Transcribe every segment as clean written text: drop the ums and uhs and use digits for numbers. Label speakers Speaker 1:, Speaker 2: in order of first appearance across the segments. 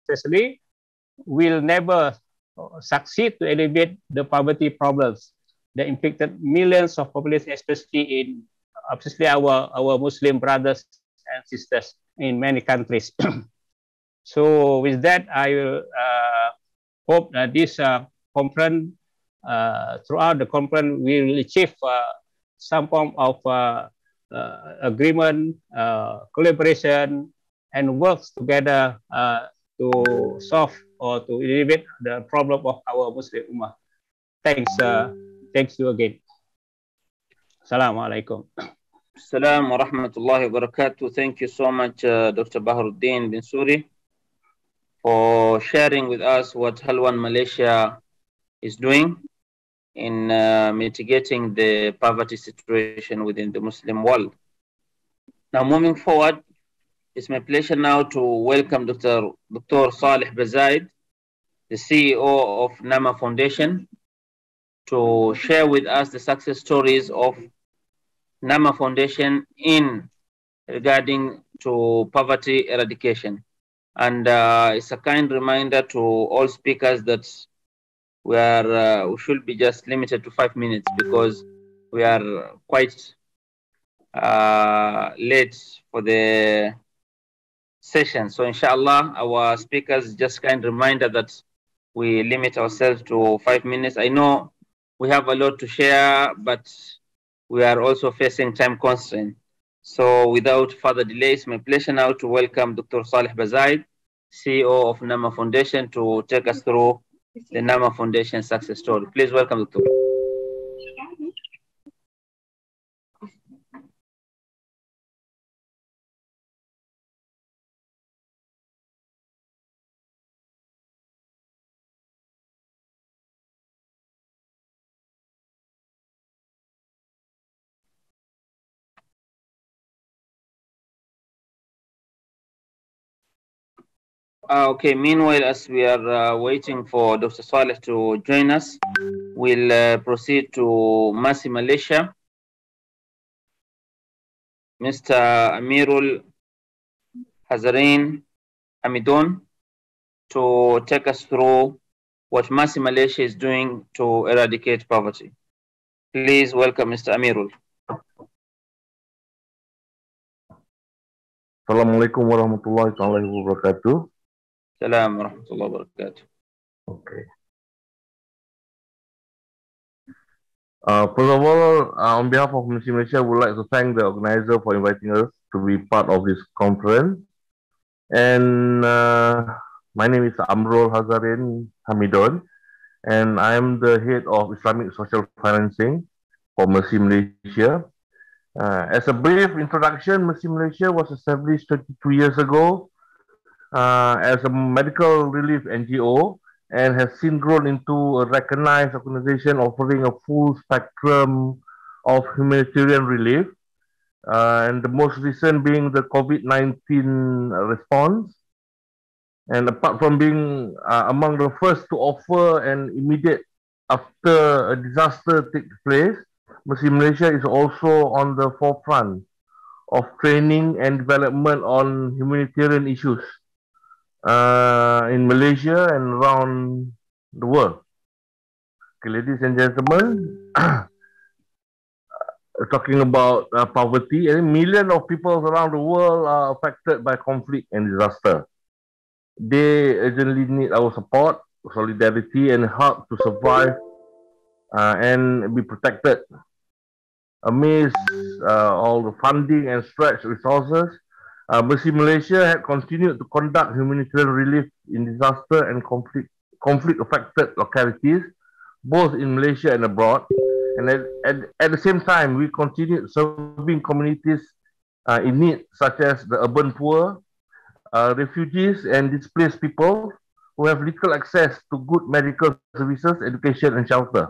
Speaker 1: especially, will never succeed to alleviate the poverty problems that impacted millions of population, especially our Muslim brothers and sisters in many countries. So with that, I will hope that this conference, throughout the conference, we will achieve some form of agreement, collaboration, and works together to solve or to alleviate the problem of our Muslim Ummah. Thanks you again. Assalamualaikum.
Speaker 2: Assalamu wa rahmatullahi wa barakatuh. Thank you so much, Dr. Baharudin bin Suri, for sharing with us what Halwan Malaysia is doing in mitigating the poverty situation within the Muslim world. Now, moving forward, it's my pleasure now to welcome Dr. Saleh Bazaid, the CEO of NAMA Foundation, to share with us the success stories of NAMA Foundation regarding to poverty eradication. And it's a kind reminder to all speakers that we should be just limited to 5 minutes because we are quite late for the session. So inshallah, our speakers, just kind reminder that we limit ourselves to 5 minutes. I know we have a lot to share, but we are also facing time constraint. So without further delay, it's my pleasure now to welcome Dr. Saleh Bazaid, CEO of NAMA Foundation, to take us through the NAMA Foundation success story. Please welcome, Dr. Okay, meanwhile, as we are waiting for Dr. Saleh to join us, we'll proceed to Masi Malaysia. Mr. Amirul Hazarin Hamidon, to take us through what Masi Malaysia is doing to eradicate poverty. Please welcome Mr. Amirul.
Speaker 3: Assalamualaikum warahmatullahi wabarakatuh.
Speaker 2: Assalamu warahmatullahi wabarakatuh.
Speaker 3: Okay. First of all, on behalf of Masi Malaysia, I would like to thank the organizer for inviting us to be part of this conference. And my name is Amrul Hazarin Hamidon, and I am the head of Islamic Social Financing for Masi Malaysia. As a brief introduction, Masi Malaysia was established 32 years ago as a medical relief NGO and has since grown into a recognized organization offering a full spectrum of humanitarian relief, and the most recent being the COVID-19 response. And apart from being among the first to offer an immediate after a disaster takes place, Masi Malaysia is also on the forefront of training and development on humanitarian issues in Malaysia and around the world. Okay, ladies and gentlemen, talking about poverty, millions of people around the world are affected by conflict and disaster. They urgently need our support, solidarity, and help to survive and be protected. Amidst all the funding and stretched resources, Masi Malaysia had continued to conduct humanitarian relief in disaster and conflict-affected localities, both in Malaysia and abroad. And at the same time, we continued serving communities in need, such as the urban poor, refugees, and displaced people who have little access to good medical services, education, and shelter.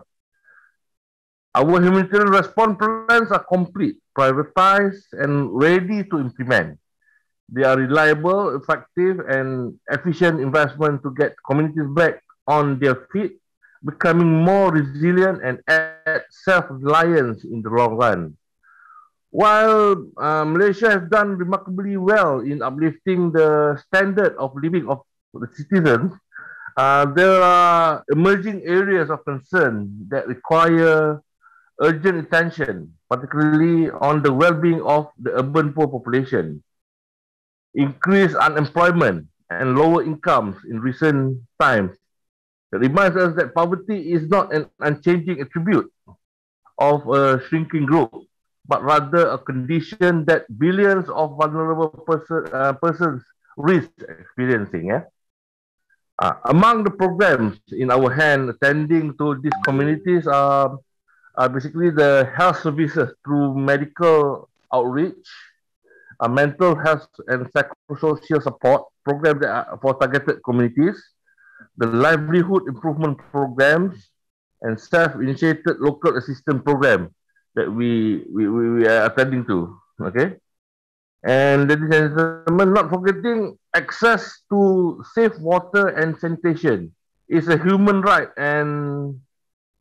Speaker 3: Our humanitarian response plans are complete, prioritized, and ready to implement. They are reliable, effective, and efficient investment to get communities back on their feet, becoming more resilient and add self-reliance in the long run. While Malaysia has done remarkably well in uplifting the standard of living of the citizens, there are emerging areas of concern that require urgent attention, particularly on the well-being of the urban poor population. Increased unemployment and lower incomes in recent times. It reminds us that poverty is not an unchanging attribute of a shrinking group, but rather a condition that billions of vulnerable persons risk experiencing. Among the programs in our hand attending to these communities are basically the health services through medical outreach, mental health and psychosocial support programs that are for targeted communities, the livelihood improvement programs, and self-initiated local assistance program that we are attending to. Okay, and ladies and gentlemen, not forgetting access to safe water and sanitation is a human right and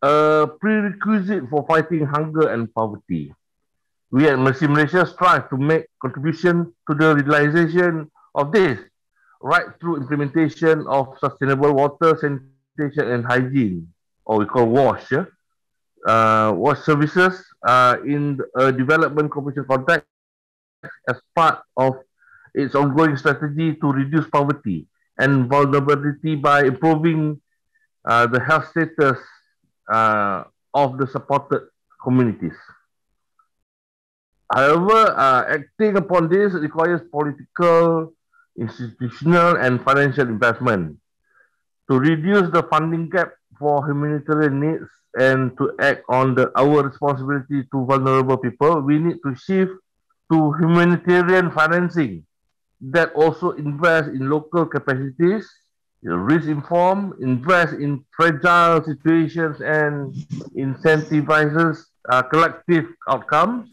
Speaker 3: a prerequisite for fighting hunger and poverty. We at Mercy Malaysia strive to make contribution to the realization of this right through implementation of sustainable water, sanitation and hygiene, or we call WASH, WASH services in a development cooperation context as part of its ongoing strategy to reduce poverty and vulnerability by improving the health status of the supported communities. However, acting upon this requires political, institutional, and financial investment. To reduce the funding gap for humanitarian needs and to act on our responsibility to vulnerable people, we need to shift to humanitarian financing that also invest in local capacities, risk-informed, invest in fragile situations, and incentivizes collective outcomes.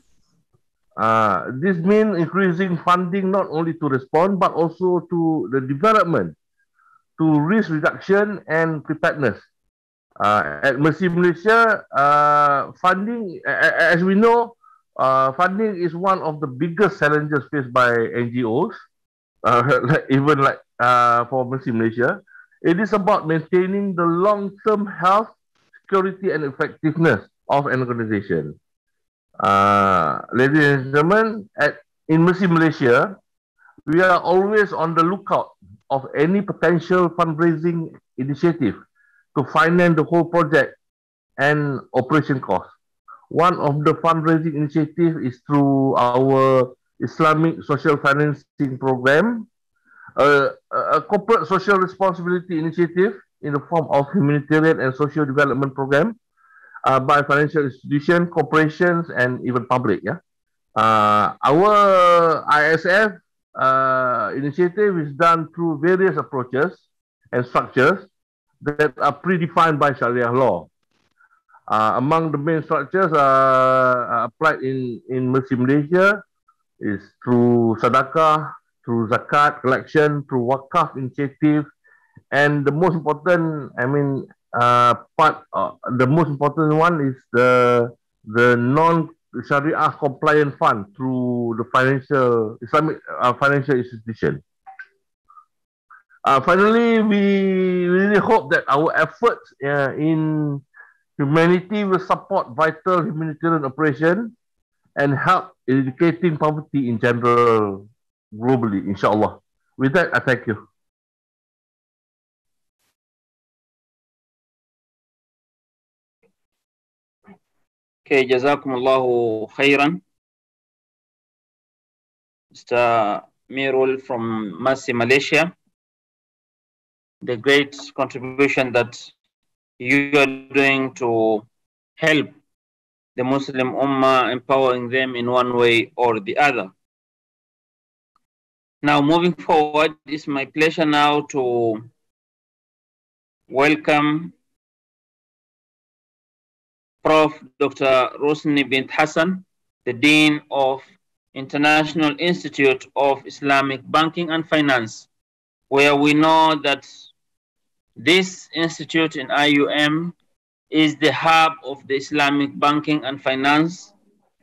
Speaker 3: This means increasing funding not only to respond, but also to the development, to risk reduction and preparedness. At Mercy Malaysia, funding, as we know, funding is one of the biggest challenges faced by NGOs, even for Mercy Malaysia. It is about maintaining the long-term health, security, and effectiveness of an organization. Ladies and gentlemen, in Mercy Malaysia, we are always on the lookout of any potential fundraising initiative to finance the whole project and operation costs. One of the fundraising initiatives is through our Islamic Social Financing Program, a corporate social responsibility initiative in the form of humanitarian and social development program by financial institutions, corporations, and even public. Our ISF initiative is done through various approaches and structures that are predefined by Sharia law. Among the main structures applied in Mercy Malaysia is through sadaqah, through zakat collection, through wakaf initiative, and the most important, the most important one is the non-Sharia compliant fund through the Islamic financial institution. Finally, we really hope that our efforts in humanity will support vital humanitarian operation and help eradicating poverty in general globally, inshallah. With that, I thank you.
Speaker 2: Okay, Jazakumullahu khairan. Mr. Mirul from Mercy Malaysia. The great contribution that you are doing to help the Muslim Ummah, empowering them in one way or the other. Now, moving forward, it's my pleasure now to welcome Prof. Dr. Rusni bint Hassan, the Dean of International Institute of Islamic Banking and Finance, where we know that this institute in IIUM is the hub of the Islamic banking and finance,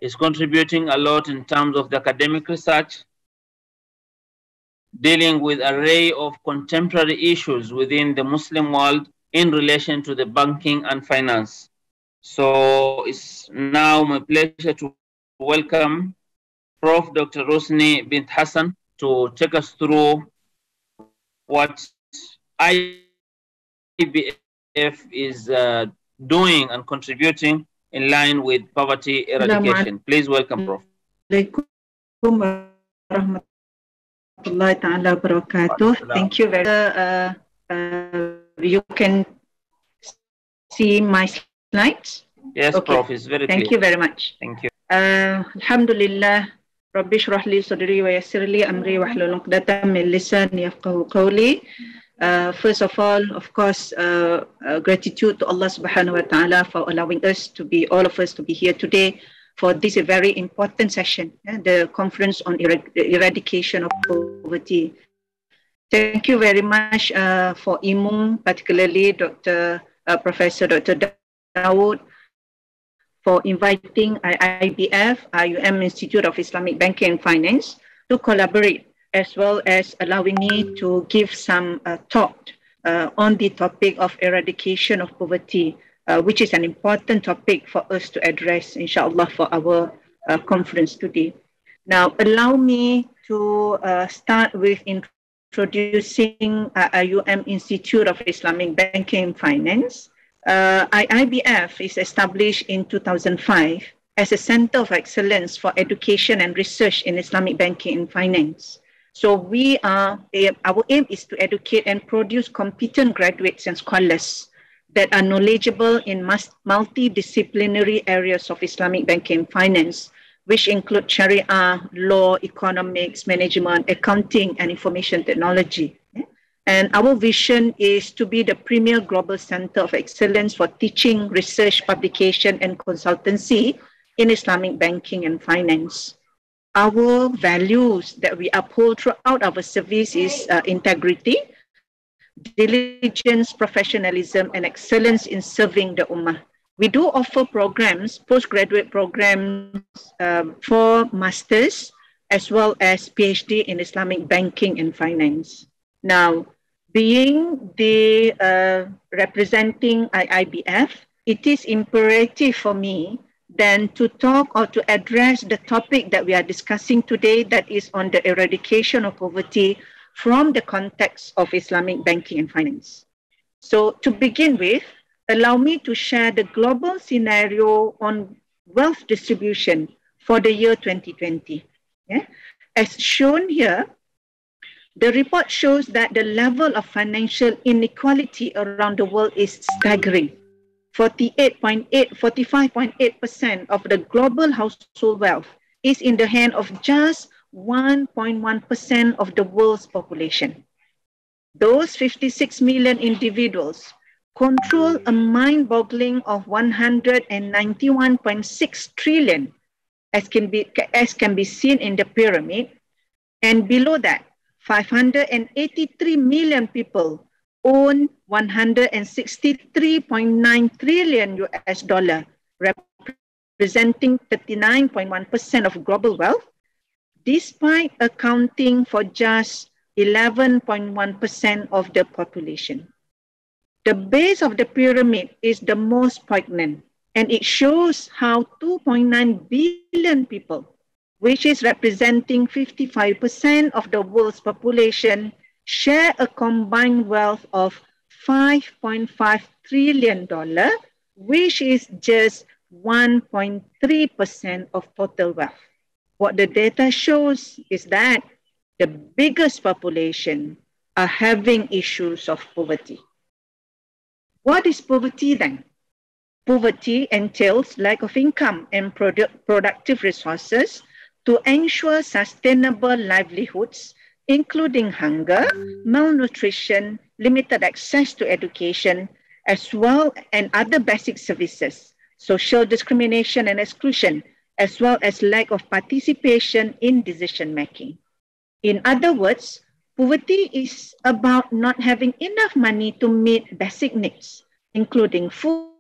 Speaker 2: is contributing a lot in terms of the academic research, dealing with an array of contemporary issues within the Muslim world in relation to the banking and finance. So it's now my pleasure to welcome Prof. Dr. Rusni bint Hassan to take us through what IIBF is doing and contributing in line with poverty eradication. Please welcome, Prof.
Speaker 4: Thank you very much. You can see my slides?
Speaker 2: Yes,
Speaker 4: okay.
Speaker 2: Prof, it's very clear.
Speaker 4: Thank you very much.
Speaker 2: Thank you.
Speaker 4: Alhamdulillah. Rabbi shrah li sadri wa yassir li amri wa hlul 'uqdatam min lisani yafqahu qawli. First of all, of course, gratitude to Allah subhanahu wa ta'ala for allowing us to be, all of us to be here today for this a very important session, the conference on eradication of poverty. Thank you very much for IIMU, particularly Professor Dr. Dawood, for inviting IIBF, IIUM Institute of Islamic Banking and Finance, to collaborate, as well as allowing me to give some talk on the topic of eradication of poverty, which is an important topic for us to address, inshallah, for our conference today. Now, allow me to start with introducing IIUM Institute of Islamic Banking and Finance. IIBF is established in 2005 as a center of excellence for education and research in Islamic banking and finance. So our aim is to educate and produce competent graduates and scholars that are knowledgeable in multidisciplinary areas of Islamic banking and finance, which include Sharia, law, economics, management, accounting, and information technology. And our vision is to be the premier global center of excellence for teaching, research, publication, and consultancy in Islamic banking and finance. Our values that we uphold throughout our service is integrity, diligence, professionalism, and excellence in serving the Ummah. We do offer programs, postgraduate programs for masters, as well as PhD in Islamic banking and finance. Now, being the representing IIBF, it is imperative for me then to talk or to address the topic that we are discussing today, that is on the eradication of poverty from the context of Islamic banking and finance. So to begin with, allow me to share the global scenario on wealth distribution for the year 2020. Yeah? As shown here, the report shows that the level of financial inequality around the world is staggering. 45.8% of the global household wealth is in the hand of just 1.1% of the world's population. Those 56 million individuals control a mind-boggling of 191.6 trillion, as can be seen in the pyramid, and below that, 583 million people own 163.9 trillion US dollar, representing 39.1% of global wealth, despite accounting for just 11.1% of the population. The base of the pyramid is the most poignant, and it shows how 2.9 billion people, which is representing 55% of the world's population, share a combined wealth of $5.5 trillion, which is just 1.3% of total wealth. What the data shows is that the biggest population are having issues of poverty. What is poverty then? Poverty entails lack of income and productive resources to ensure sustainable livelihoods, including hunger, malnutrition, limited access to education, as well as other basic services, social discrimination and exclusion, as well as lack of participation in decision-making. In other words, poverty is about not having enough money to meet basic needs, including food,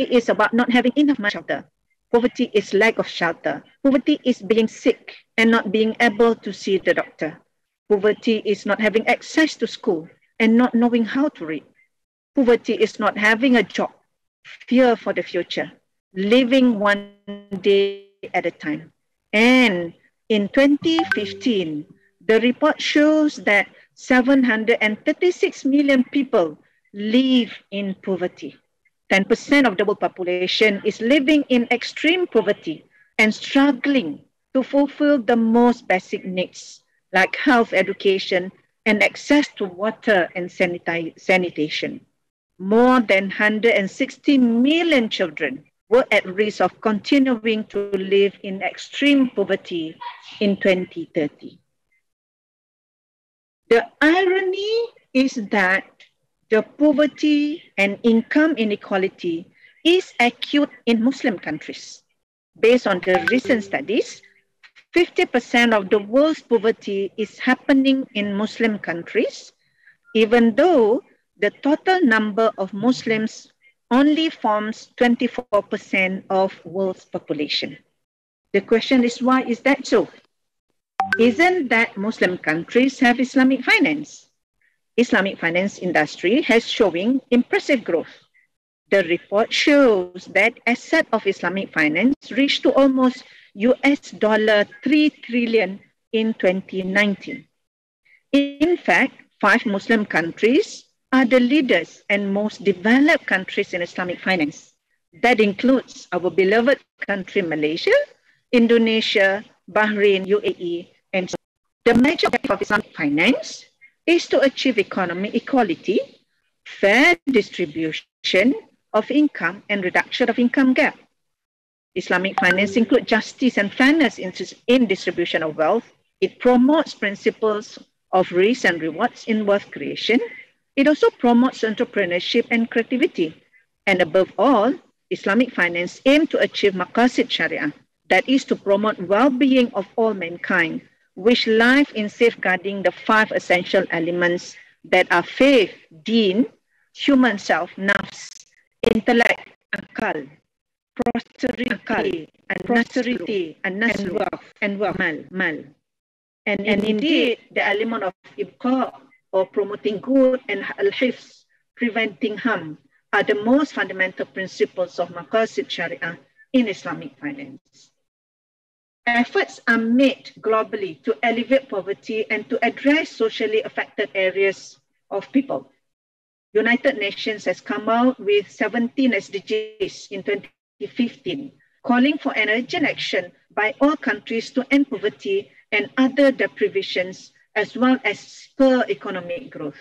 Speaker 4: is about not having enough shelter. Poverty is lack of shelter. Poverty is being sick and not being able to see the doctor. Poverty is not having access to school and not knowing how to read. Poverty is not having a job, fear for the future, living one day at a time. And in 2015, the report shows that 736 million people live in poverty. 10% of the world population is living in extreme poverty and struggling to fulfill the most basic needs like health, education, and access to water and sanitation. More than 160 million children were at risk of continuing to live in extreme poverty in 2030. The irony is that the poverty and income inequality is acute in Muslim countries. Based on the recent studies, 50% of the world's poverty is happening in Muslim countries, even though the total number of Muslims only forms 24% of world's population. The question is, why is that so? Isn't that Muslim countries have Islamic finance? Islamic finance industry has showing impressive growth. The report shows that asset of Islamic finance reached to almost $3 trillion in 2019. In fact, 5 Muslim countries are the leaders and most developed countries in Islamic finance. That includes our beloved country Malaysia, Indonesia, Bahrain, UAE, and so on. The major objective of Islamic finance is to achieve economic equality, fair distribution of income, and reduction of income gap. Islamic finance includes justice and fairness in distribution of wealth. It promotes principles of risk and rewards in wealth creation. It also promotes entrepreneurship and creativity. And above all, Islamic finance aims to achieve maqasid sharia, that is to promote well-being of all mankind, which lies in safeguarding the 5 essential elements that are faith, deen, human self, nafs, intellect, akal, prosperity, and nasru, and wealth, mal. And indeed, the element of ibqa, or promoting good, and al-hifz, preventing harm, are the most fundamental principles of maqasid sharia in Islamic finance. Efforts are made globally to alleviate poverty and to address socially affected areas of people. United Nations has come out with 17 SDGs in 2015, calling for an urgent action by all countries to end poverty and other deprivations, as well as spur economic growth.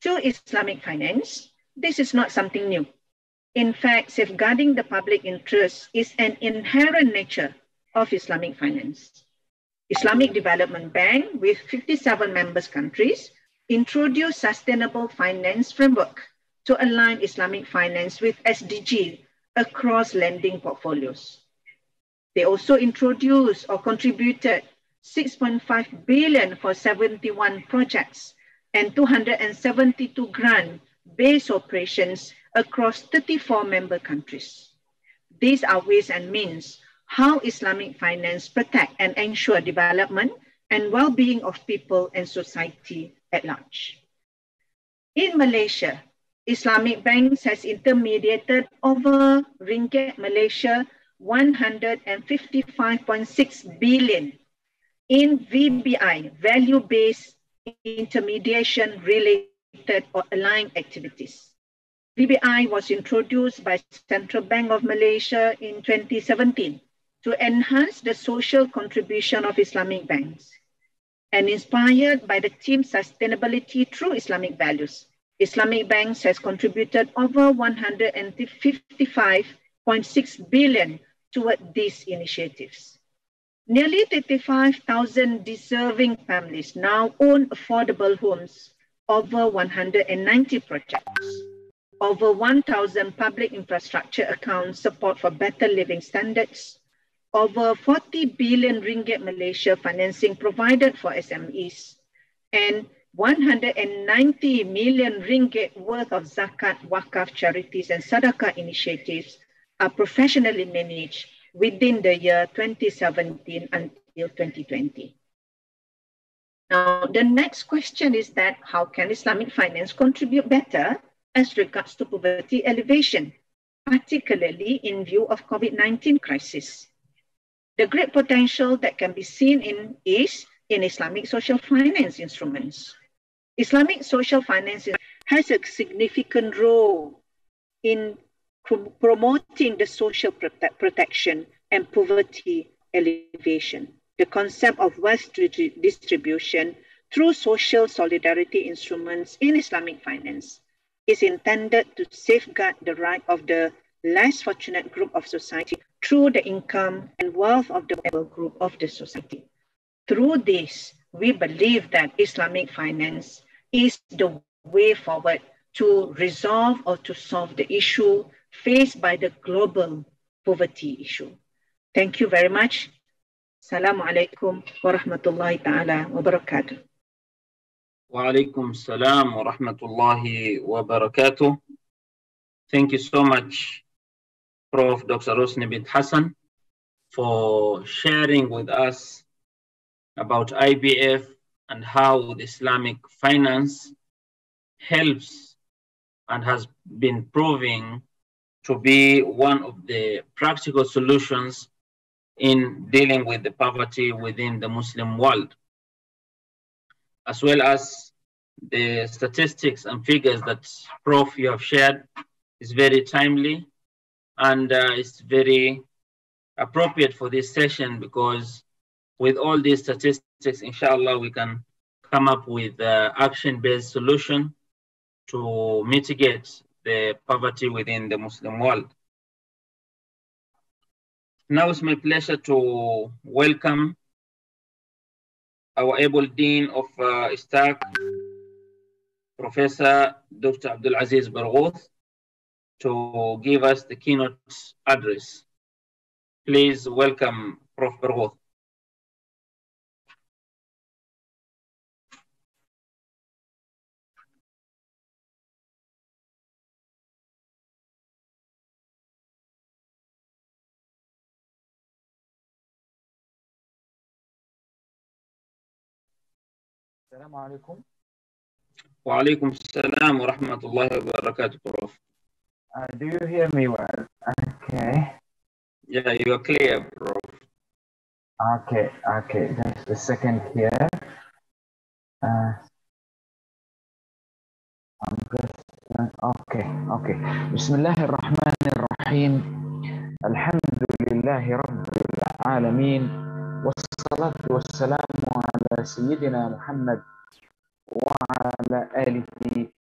Speaker 4: To Islamic finance, this is not something new. In fact, safeguarding the public interest is an inherent nature of Islamic finance. Islamic Development Bank, with 57 member countries, introduced sustainable finance framework to align Islamic finance with SDG across lending portfolios. They also introduced or contributed 6.5 billion for 71 projects and 272 grant-based operations across 34 member countries. These are ways and means how Islamic finance protect and ensure development and well-being of people and society at large. In Malaysia, Islamic banks has intermediated over ringgit Malaysia 155.6 billion in VBI, value-based intermediation related or aligned activities. VBI was introduced by Central Bank of Malaysia in 2017 to enhance the social contribution of Islamic banks. And inspired by the theme Sustainability Through Islamic Values, Islamic banks has contributed over 155.6 billion toward these initiatives. Nearly 35,000 deserving families now own affordable homes, over 190 projects. Over 1,000 public infrastructure accounts support for better living standards. Over 40 billion ringgit Malaysia financing provided for SMEs. And 190 million ringgit worth of zakat, wakaf, charities, and sadaqah initiatives are professionally managed within the year 2017 until 2020. Now, the next question is that how can Islamic finance contribute better as regards to poverty alleviation, particularly in view of COVID-19 crisis? The great potential that can be seen is in Islamic social finance instruments. Islamic social finance has a significant role in promoting the social protection and poverty alleviation. The concept of wealth distribution through social solidarity instruments in Islamic finance is intended to safeguard the right of the less fortunate group of society through the income and wealth of the able group of the society. Through this, we believe that Islamic finance is the way forward to resolve or to solve the issue faced by the global poverty issue. Thank you very much. Assalamu alaikum wa rahmatullahi ta'ala wa barakatuh.
Speaker 2: Wa alaikum salam wa rahmatullahi wa barakatuh. Thank you so much, Prof. Dr. Rusni bin Hassan, for sharing with us about IIBF and how the Islamic finance helps and has been proving to be one of the practical solutions in dealing with the poverty within the Muslim world, as well as the statistics and figures that Prof you have shared is very timely and it's very appropriate for this session, because with all these statistics, inshallah, we can come up with action-based solution to mitigate the poverty within the Muslim world. Now it's my pleasure to welcome our able Dean of Istac, Professor Dr. Abdelaziz Berghout, to give us the keynote address. Please welcome Prof. Berghout.
Speaker 5: Assalamu alaikum.
Speaker 2: Wa alaikum salam wa rahmatullahi wa barakatuh, Prof.
Speaker 5: Do you hear me well? Okay.
Speaker 2: Yeah, you are clear, Prof.
Speaker 5: Okay. Just a second here. I'm just okay. Bismillahirrahmanirrahim. Alhamdulillahi rabbil alamin. Wassalatu wassalamu ala sayyidina Muhammad wa ala alihi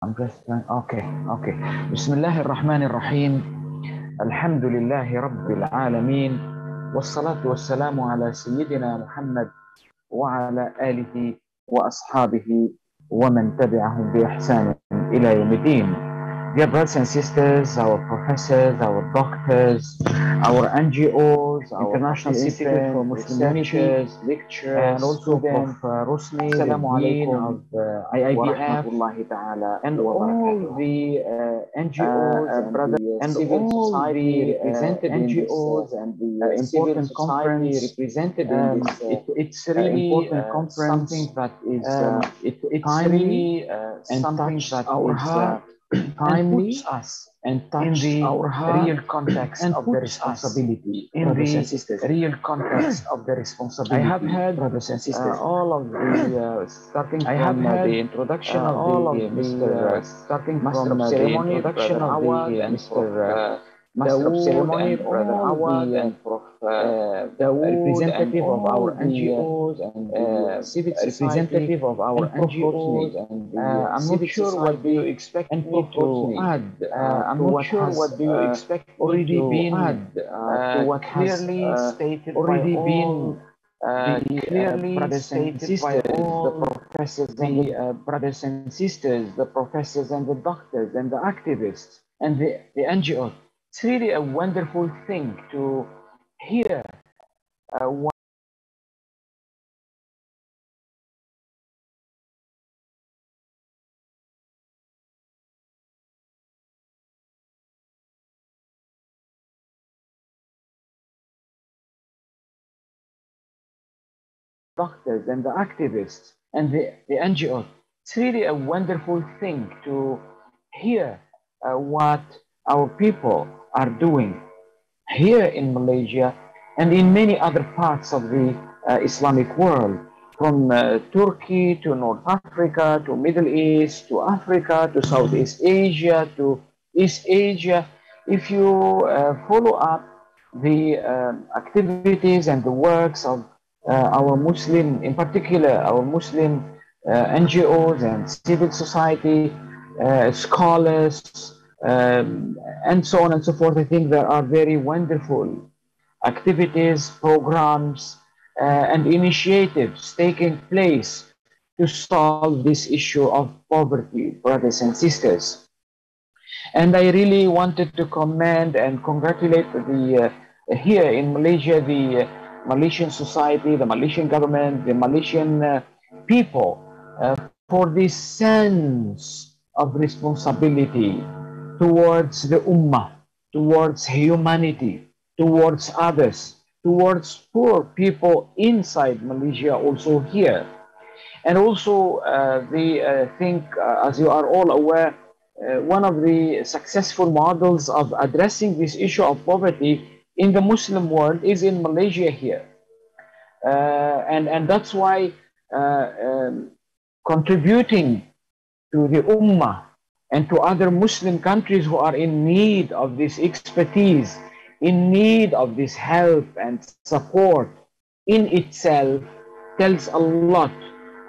Speaker 5: I'm just okay. Bismillahirrahmanirrahim. Alhamdulillahi rabbil alamin. Wassalatu wassalamu ala sayyidina Muhammad wa ala alihi wa ashabihi ومن تبعهم بإحسان إلى يوم الدين. Dear brothers and sisters, our professors, our doctors, our NGOs, our International Institute for Muslim Unity, lecturers, and also Prof. Rusni, the Dean of IIBF, and all the NGOs and all the represented NGOs and the important conference represented in this. It's really important conference, something that is it's really something that our heart. Timely and touch our heart, real context of the responsibility in the real context of the responsibility. I have had, brothers and sisters, all of the starting from the introduction of all of the starting from the introduction of the Mr. Master of Ceremony, Brother Awad, and Prof. Dawood, representative of our NGOs and civil representative of our NGOs, and I'm not sure what do you expect me to add. I'm not sure what do you expect already been to what clearly stated already been clearly stated by all the professors, the brothers and sisters, the professors and the doctors and the activists and the NGOs. It's really a wonderful thing to hear what doctors and the activists and the NGOs. It's really a wonderful thing to hear what our people are doing here in Malaysia and in many other parts of the Islamic world, from Turkey to North Africa to Middle East to Africa to Southeast Asia to East Asia. If you follow up the activities and the works of our Muslim, in particular our Muslim NGOs and civil society, scholars, and so on and so forth, I think there are very wonderful activities, programs, and initiatives taking place to solve this issue of poverty, brothers and sisters. And I really wanted to commend and congratulate the here in Malaysia, the Malaysian society, the Malaysian government, the Malaysian people for this sense of responsibility towards the Ummah, towards humanity, towards others, towards poor people inside Malaysia, also here. And also, I think, as you are all aware, one of the successful models of addressing this issue of poverty in the Muslim world is in Malaysia here. And that's why contributing to the Ummah and to other Muslim countries who are in need of this expertise, in need of this help and support in itself, tells a lot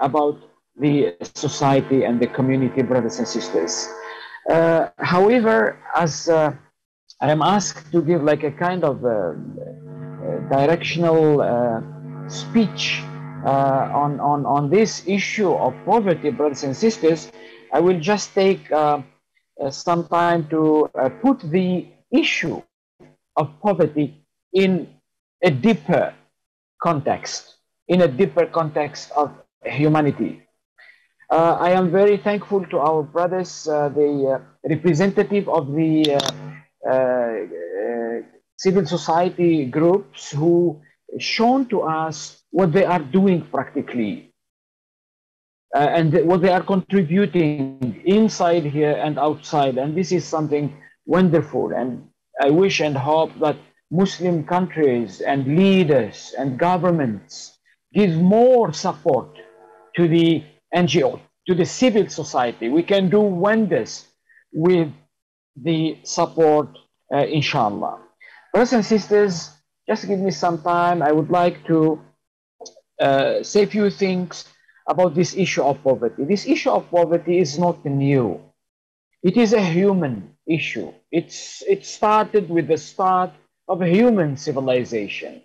Speaker 5: about the society and the community, brothers and sisters. However, as I am asked to give like a kind of directional speech on this issue of poverty, brothers and sisters, I will just take some time to put the issue of poverty in a deeper context, of humanity. I am very thankful to our brothers, the representative of the civil society groups who shown to us what they are doing practically. And what they are contributing inside here and outside. And this is something wonderful. And I wish and hope that Muslim countries and leaders and governments give more support to the NGO, to the civil society. We can do wonders with the support, inshallah. Brothers and sisters, just give me some time. I would like to say a few things about this issue of poverty. This issue of poverty is not new. It is a human issue. It started with the start of a human civilization.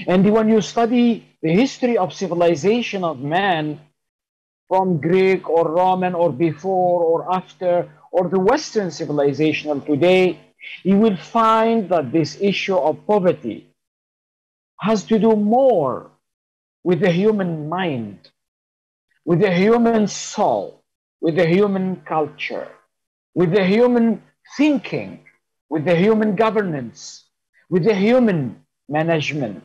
Speaker 5: And when you study the history of civilization of man, from Greek or Roman or before or after or the Western civilization of today, you will find that this issue of poverty has to do more with the human mind, with the human soul, with the human culture, with the human thinking, with the human governance, with the human management,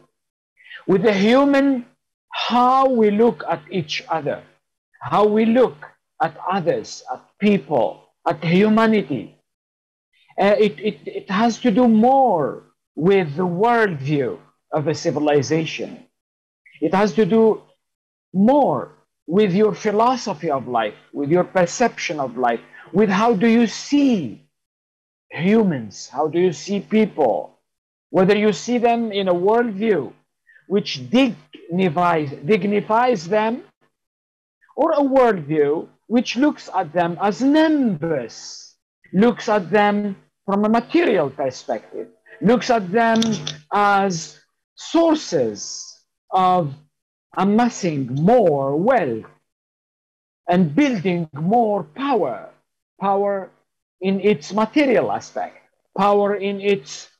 Speaker 5: with the human how we look at each other, how we look at others, at people, at humanity. It has to do more with the worldview of a civilization. It has to do more with your philosophy of life, with your perception of life, with how do you see humans, how do you see people, whether you see them in a worldview which dignifies them, or a worldview which looks at them as numbers, looks at them from a material perspective, looks at them as sources of amassing more wealth and building more power, power in its material aspect, power in its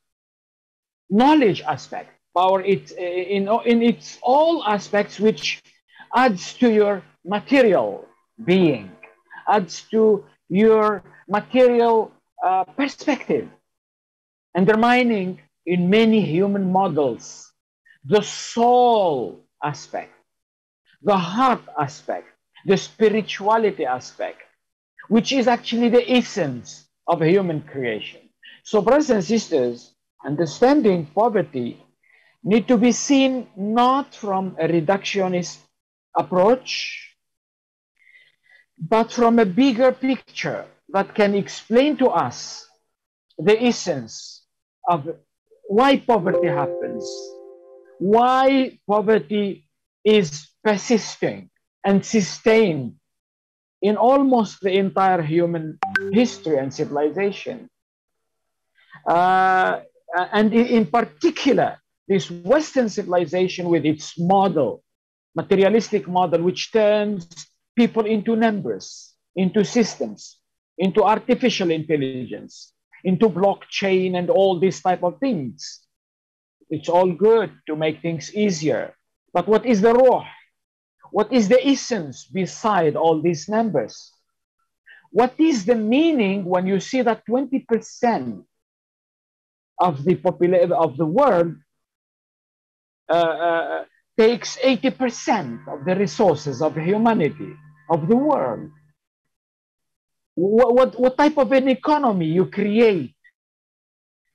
Speaker 5: knowledge aspect, power in its all aspects, which adds to your material being, adds to your material perspective, undermining in many human models the soul aspect, the heart aspect, the spirituality aspect, which is actually the essence of human creation. So, brothers and sisters, understanding poverty need to be seen not from a reductionist approach, but from a bigger picture that can explain to us the essence of why poverty happens, why poverty is persisting and sustained in almost the entire human history and civilization. And in particular, this Western civilization with its model, materialistic model, which turns people into numbers, into systems, into artificial intelligence, into blockchain and all these type of things. It's all good to make things easier. But what is the ruh? What is the essence beside all these numbers? What is the meaning when you see that 20% of the population of the world takes 80% of the resources of humanity, of the world? What type of an economy you create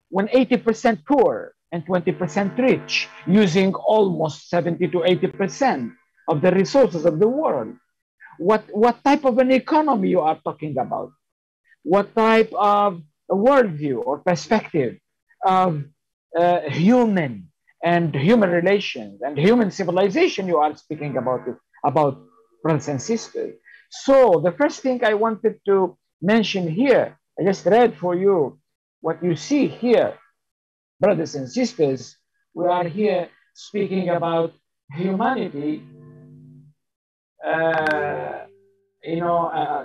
Speaker 5: when 80% poor and 20% rich, using almost 70 to 80% of the resources of the world? What type of an economy you are talking about? What type of a worldview or perspective of human and human relations and human civilization you are speaking about, brothers and sisters? So the first thing I wanted to mention here, I just read for you what you see here, brothers and sisters. We are here speaking about humanity,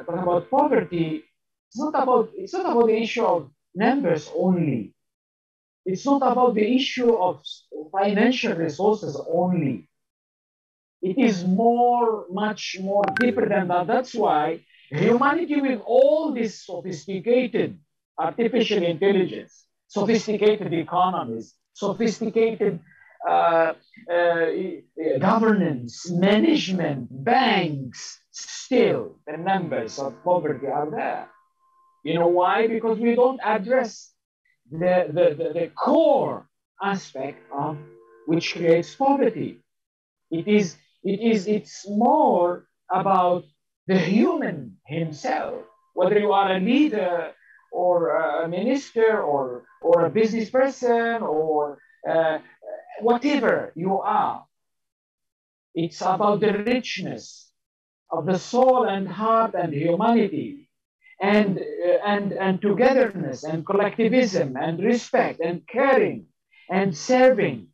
Speaker 5: talking about poverty. It's not about the issue of numbers only. It's not about the issue of financial resources only. It is much more deeper than that. That's why humanity, with all this sophisticated artificial intelligence, sophisticated economies, sophisticated governance, management, banks, still the numbers of poverty are there. You know why? Because we don't address the core aspect of which creates poverty. It's more about the human himself, whether you are a leader or a minister or a business person or whatever you are. It's about the richness of the soul and heart and humanity and togetherness and collectivism and respect and caring and serving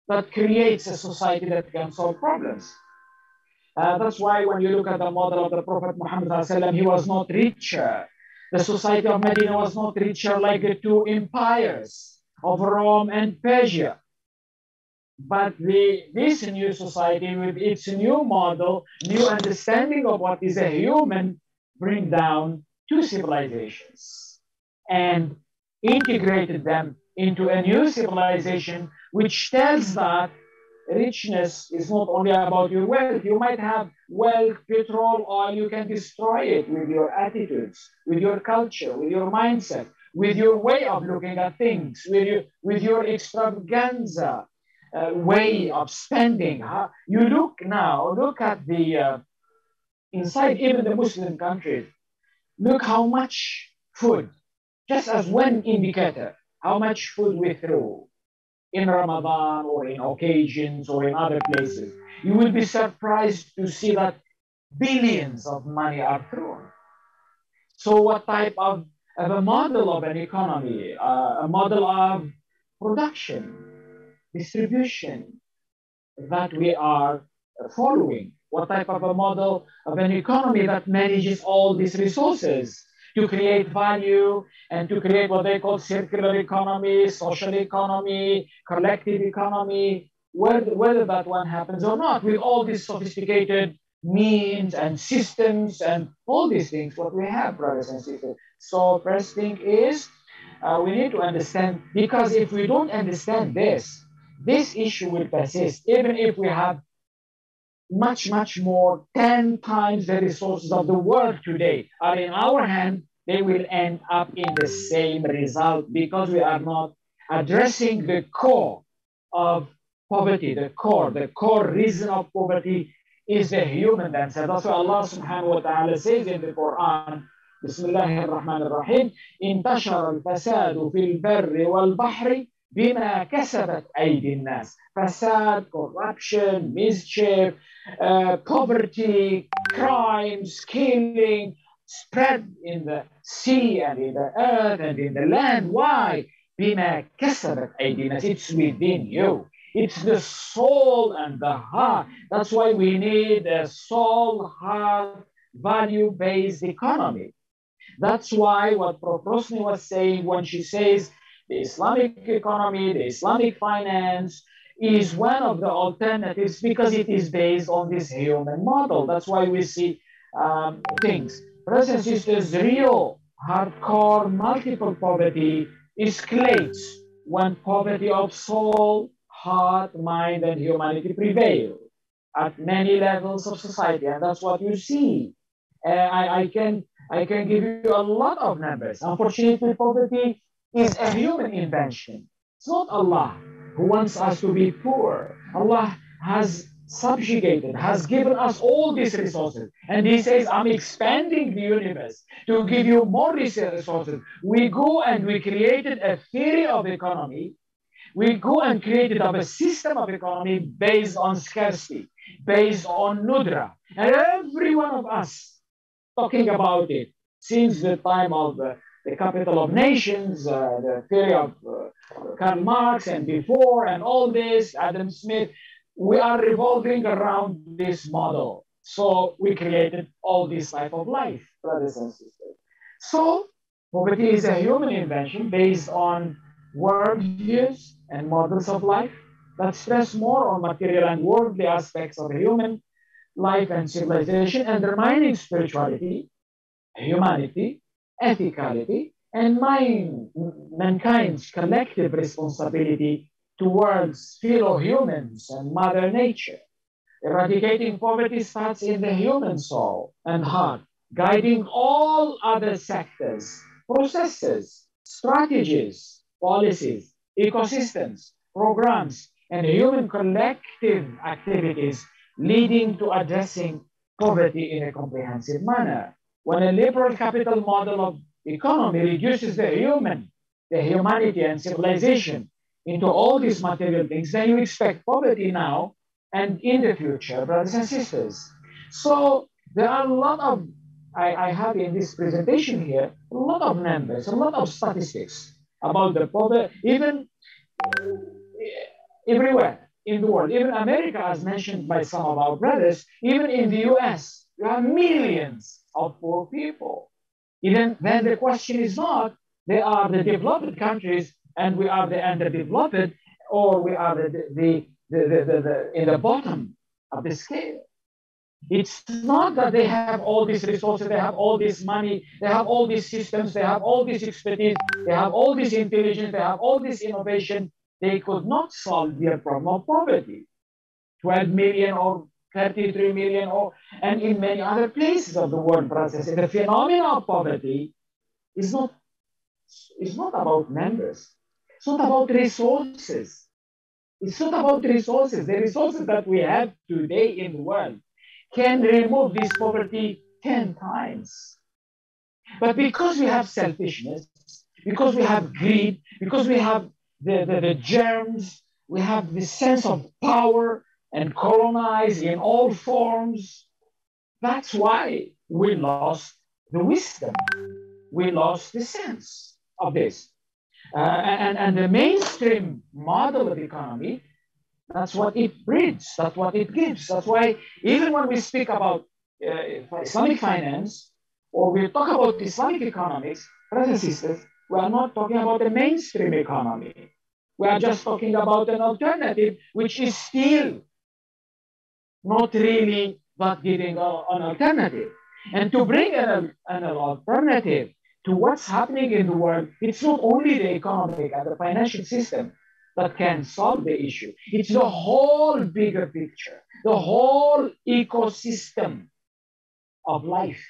Speaker 5: that creates a society that can solve problems. That's why when you look at the model of the Prophet Muhammad ﷺ, he was not richer. The society of Medina was not richer like the two empires of Rome and Persia. But this new society with its new model, new understanding of what is a human, bring down two civilizations and integrated them into a new civilization, which tells that richness is not only about your wealth. You might have wealth, petrol, oil, you can destroy it with your attitudes, with your culture, with your mindset, with your way of looking at things, with your extravaganza way of spending. You look at the inside even the Muslim countries, look how much food, just as one indicator, how much food we throw in Ramadan or in occasions or in other places. You will be surprised to see that billions of money are thrown. So what type of a model of an economy, a model of production, distribution that we are following? What type of a model of an economy that manages all these resources to create value and to create what they call circular economy, social economy, collective economy, whether that one happens or not, with all these sophisticated means and systems and all these things, what we have, brothers and sisters. So first thing is, we need to understand, because if we don't understand this issue will persist, even if we have much more, 10 times the resources of the world today are in our hand, they will end up in the same result, because we are not addressing the core of poverty. The core reason of poverty is the human themselves. That's why Allah subhanahu wa ta'ala says in the Quran, Bismillahir Rahmanir Rahim, Intashara al-fasadu fil barri wal bahri bima kasabat aydin nas. Fasad, corruption, mischief, poverty, crimes, killing, spread in the sea and in the earth and in the land. Why? Bima kasabat aydin nas. It's within you. It's the soul and the heart. That's why we need a soul, heart, value-based economy. That's why what Prof. Rusni was saying when she says the Islamic economy, the Islamic finance is one of the alternatives, because it is based on this human model. That's why we see things. Brothers and sisters, real, hardcore, multiple poverty escalates when poverty of soul, heart, mind, and humanity prevail at many levels of society, and that's what you see. I can give you a lot of numbers. Unfortunately, poverty is a human invention. It's not Allah who wants us to be poor. Allah has subjugated, has given us all these resources, and He says, I'm expanding the universe to give you more resources. We go and we created a theory of economy. We go and created a system of economy based on scarcity, based on nudra. And every one of us talking about it since the time of the capital of nations, the theory of Karl Marx and before, and all this, Adam Smith, we are revolving around this model. So we created all this type of life, brothers and sisters. So poverty is a human invention based on worldviews and models of life that stress more on material and worldly aspects of human life and civilization, undermining spirituality, humanity, ethicality, and mankind's collective responsibility towards fellow humans and Mother Nature. Eradicating poverty starts in the human soul and heart, guiding all other sectors, processes, strategies, policies, ecosystems, programs, and human collective activities, leading to addressing poverty in a comprehensive manner. When a liberal capital model of economy reduces the humanity and civilization into all these material things, then you expect poverty now and in the future, brothers and sisters. So there are a lot of, I have in this presentation here, a lot of numbers, a lot of statistics about the poverty, even everywhere. in the world, even America, as mentioned by some of our brothers, even in the US, you have millions of poor people. Even then, the question is not, they are the developed countries and we are the underdeveloped, or we are in the bottom of the scale. It's not that they have all these resources, they have all this money, they have all these systems, they have all this expertise, they have all this intelligence, they have all this innovation. They could not solve their problem of poverty. 12 million or 33 million, and in many other places of the world, brothers. The phenomenon of poverty is not about numbers. It's not about resources. It's not about resources. The resources that we have today in the world can remove this poverty 10 times. But because we have selfishness, because we have greed, because we have the germs, we have this sense of power and colonize in all forms, that's why we lost the wisdom. We lost the sense of this. And the mainstream model of economy, that's what it breeds, that's what it gives. That's why even when we speak about Islamic finance, or we talk about Islamic economics, brothers and sisters, we are not talking about the mainstream economy. We are just talking about an alternative, which is still not really but giving an alternative. And to bring an alternative to what's happening in the world, it's not only the economic and the financial system that can solve the issue. It's the whole bigger picture, the whole ecosystem of life.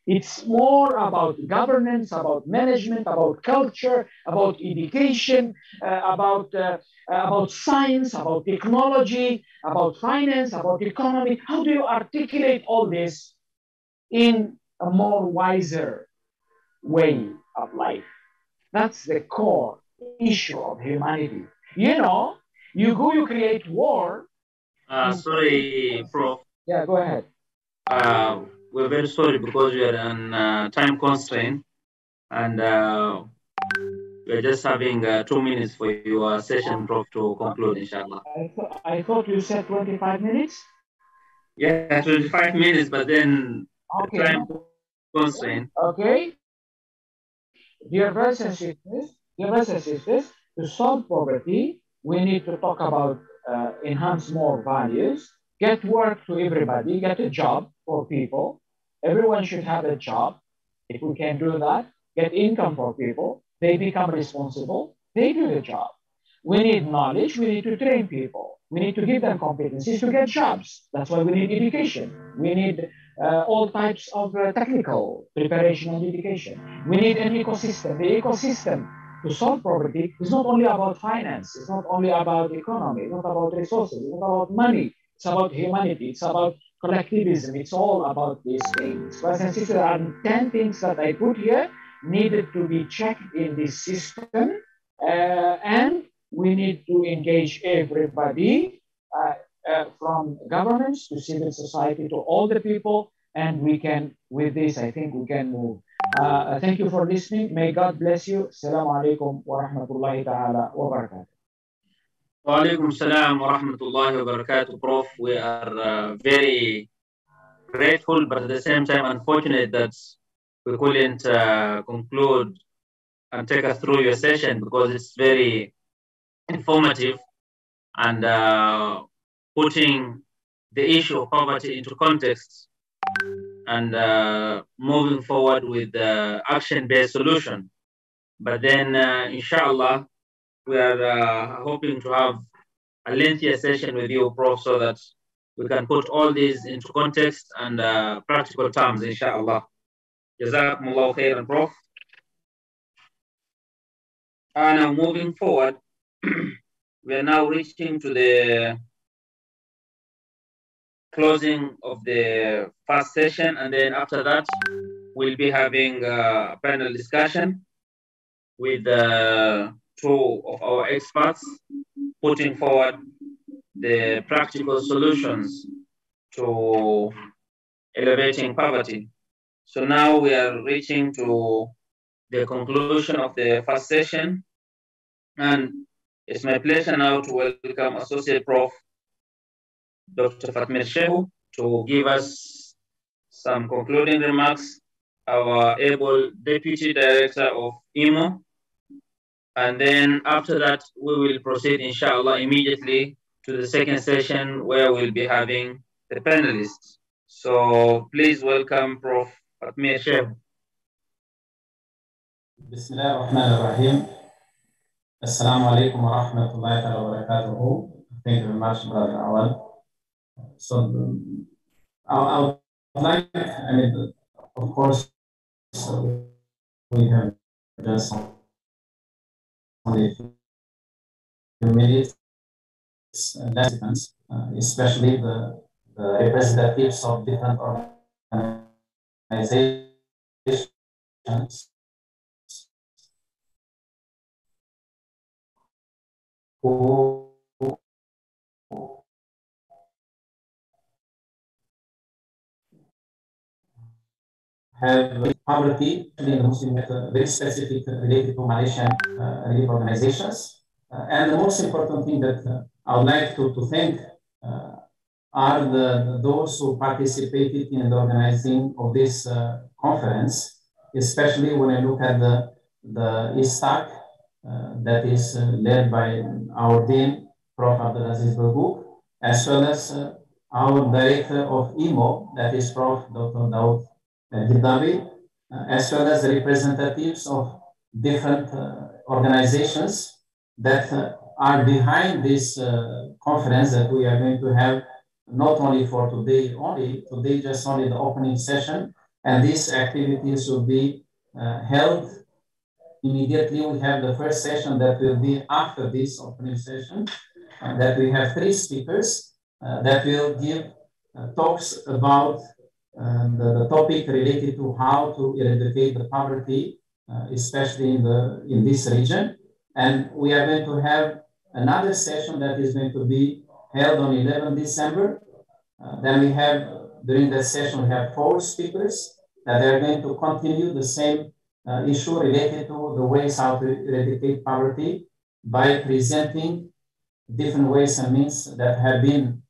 Speaker 5: It's more about governance, about management, about culture, about education, about science, about technology, about finance, about economy. How do you articulate all this in a more wiser way of life? That's the core issue of humanity. You know, you create war.
Speaker 2: Sorry, Prof.
Speaker 5: Yeah, go ahead.
Speaker 2: We're very sorry because we are on time constraint, and we're just having 2 minutes for your session, Prof, to conclude, inshallah.
Speaker 5: I thought you said 25 minutes?
Speaker 2: Yeah, 25 minutes, but then
Speaker 5: okay.
Speaker 2: Time constraint.
Speaker 5: Okay. Dear brothers and sisters, to solve poverty, we need to talk about enhance more values, get work to everybody, get a job for people. Everyone should have a job. If we can do that, get income for people, they become responsible, they do the job. We need knowledge, we need to train people. We need to give them competencies to get jobs. That's why we need education. We need all types of technical preparation and education. We need an ecosystem. The ecosystem to solve poverty is not only about finance, it's not only about economy, it's not about resources, it's not about money, it's about humanity, it's about collectivism, it's all about these things. Brothers and sisters, there are 10 things that I put here needed to be checked in this system, and we need to engage everybody from governments to civil society to all the people, and we can, with this, I think we can move. Thank you for listening. May God bless you. Assalamu alaikum wa rahmatullahi ta'ala wa barakatuh.
Speaker 2: Wa alaikum salam wa rahmatullahi wa barakatuh, Prof. We are very grateful, but at the same time unfortunate that we couldn't conclude and take us through your session because it's very informative and putting the issue of poverty into context and moving forward with the action-based solution. But then, inshallah, we are hoping to have a lengthier session with you, Prof, so that we can put all these into context and practical terms, inshallah. Jazakumullah khairan, Prof. Now moving forward, we are now reaching to the closing of the first session, and then after that, we'll be having a panel discussion with two of our experts putting forward the practical solutions to elevating poverty. So now we are reaching to the conclusion of the first session, and It's my pleasure now to welcome Associate Prof. Dr. Fatmir Shehu to give us some concluding remarks, our able Deputy Director of IIMU. And then after that, we will proceed, inshallah, immediately to the second session where we'll be having the panelists. So please welcome Prof. Fatmir Shehu.
Speaker 6: Bismillah ar-Rahman ar-Rahim. Assalamu alaikum wa rahmatullahi wa barakatuhu. Thank you very much, Brother Awal. So I would like, of course, we have just only a few minutes, especially the representatives of different organizations who have poverty in the Muslim very specific related to Malaysian relief organizations. And the most important thing that I would like to thank are those who participated in the organizing of this conference, especially when I look at the Istac that is led by our Dean, Prof. Abdelaziz, as well as our Director of IIMU, that is Prof. Dr. Dawood, Al-Hidabi, as well as the representatives of different organizations that are behind this conference that we are going to have, not only for today just only the opening session, and these activities will be held immediately. We have the first session that will be after this opening session, that we have 3 speakers that will give talks about the topic related to how to eradicate the poverty, especially in this region. And we are going to have another session that is going to be held on 11 December. Then we have, during that session, we have 4 speakers that are going to continue the same issue related to the ways how to eradicate poverty by presenting different ways and means that have been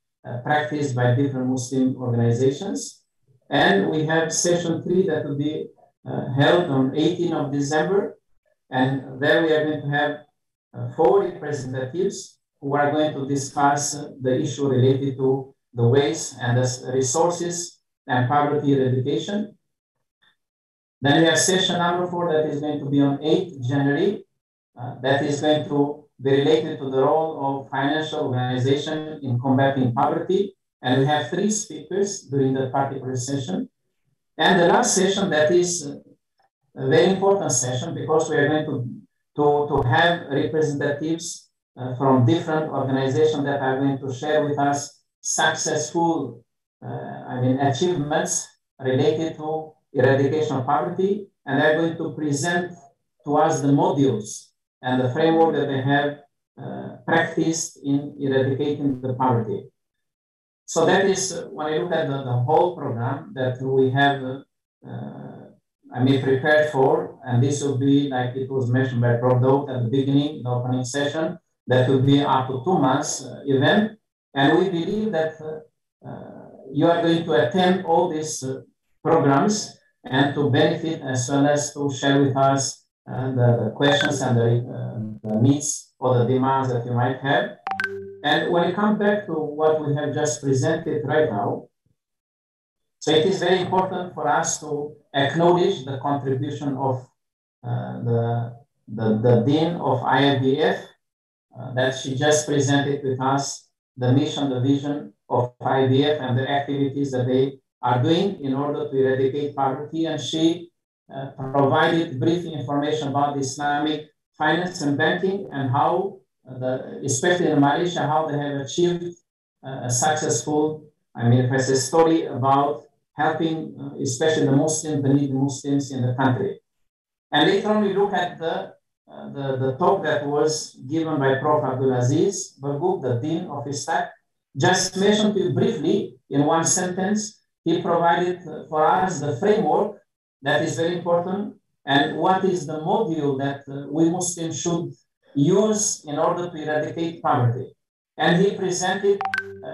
Speaker 6: practiced by different Muslim organizations. And we have session 3 that will be held on 18th of December. And there we are going to have 4 representatives who are going to discuss the issue related to the ways and the resources and poverty eradication. Then we have session number 4 that is going to be on 8th January. That is going to be related to the role of financial organization in combating poverty. And we have 3 speakers during that particular session. And the last session, that is a very important session because we are going to have representatives from different organizations that are going to share with us successful achievements related to eradication of poverty, and they're going to present to us the modules and the framework that they have practiced in eradicating the poverty. So that is, when I look at the whole program that we have prepared for, and this will be, like it was mentioned by Prof. Dawood at the beginning, the opening session, that will be up to 2 months event. And we believe that you are going to attend all these programs and to benefit as well as to share with us the questions and the needs or the demands that you might have. And when it comes back to what we have just presented right now, so it is very important for us to acknowledge the contribution of the Dean of IIBF, that she just presented with us the mission, the vision of IIBF and the activities that they are doing in order to eradicate poverty. And she provided brief information about the Islamic finance and banking and how, especially in Malaysia, how they have achieved a successful, story about helping, especially the needy Muslims in the country. And later on, we look at the talk that was given by Prof. Abdelaziz, the Dean of Istac. Just mentioned to you briefly in one sentence, he provided for us the framework that is very important and what is the module that we Muslims should use in order to eradicate poverty. And he presented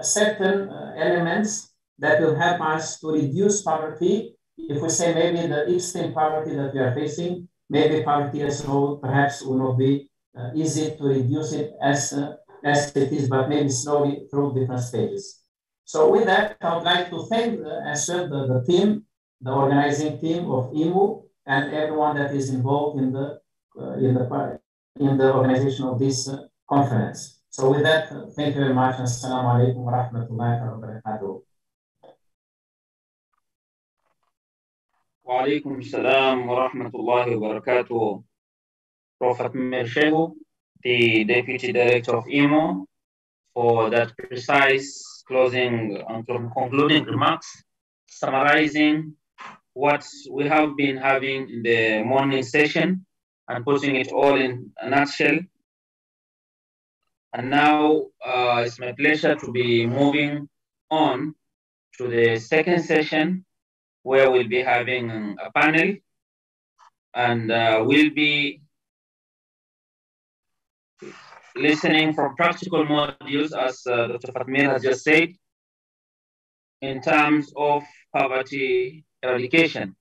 Speaker 6: certain elements that will help us to reduce poverty. If we say maybe the extreme poverty that we are facing, maybe poverty as a whole perhaps will not be easy to reduce it as it is, but maybe slowly through different stages. So with that, I would like to thank the team, the organizing team of IIMU, and everyone that is involved in the organization of this conference. So with that, thank you very much. Assalamu alaikum wa rahmatullahi wa barakatuh.
Speaker 2: Wa alaikum salam wa rahmatullahi wa barakatuh. Prof. Fatmir Shehu, the Deputy Director of IIMU, for that precise closing and concluding remarks, summarizing what we have been having in the morning session and putting it all in a nutshell. And now it's my pleasure to be moving on to the second session, where we'll be having a panel, and we'll be listening from practical modules, as Dr. Fatmir has just said, in terms of poverty eradication.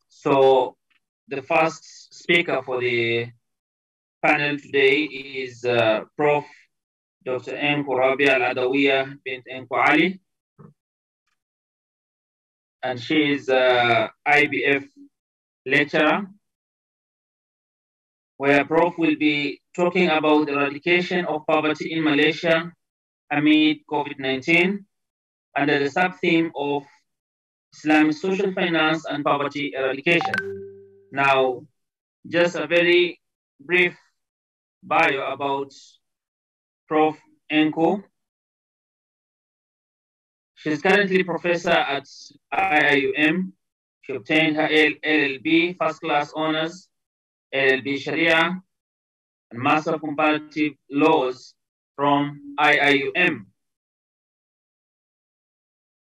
Speaker 2: So the first speaker for the panel today is Prof. Dr. Rabia Al-Adawiyah bint Ali, and she is IIBF lecturer, where Prof will be talking about the eradication of poverty in Malaysia amid COVID-19 under the sub-theme of Islamic social finance and poverty eradication. Now, just a very brief bio about Prof. Enko. She's currently professor at IIUM. She obtained her LLB first class honors, LLB Sharia, and Master of Comparative Laws from IIUM.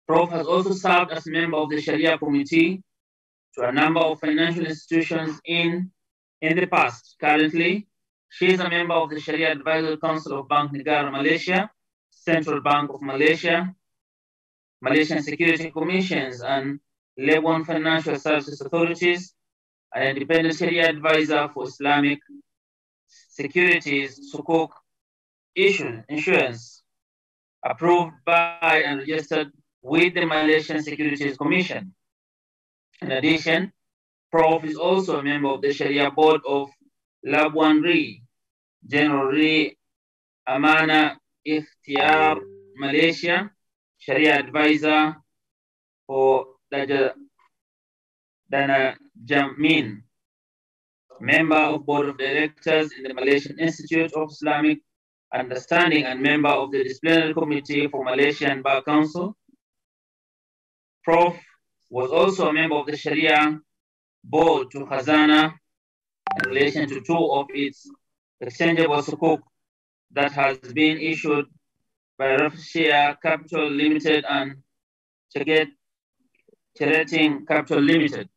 Speaker 2: Prof has also served as a member of the Sharia Committee to a number of financial institutions in the past. Currently, she is a member of the Sharia Advisory Council of Bank Negara Malaysia, Central Bank of Malaysia, Malaysian Security Commissions, and Lebanon Financial Services Authorities, an independent Sharia advisor for Islamic securities, Sukuk insurance, approved by and registered with the Malaysian Securities Commission. In addition, Prof is also a member of the Sharia Board of Labuan Re, General Re Amana Ikhtiar Malaysia, Sharia advisor for Dana Jamin, member of Board of Directors in the Malaysian Institute of Islamic Understanding, and member of the Disciplinary Committee for Malaysian Bar Council. Prof was also a member of the Sharia Board to Khazana in relation to two of its exchangeable sukuk that has been issued by Rafshia Capital Limited and Cherating Capital Limited.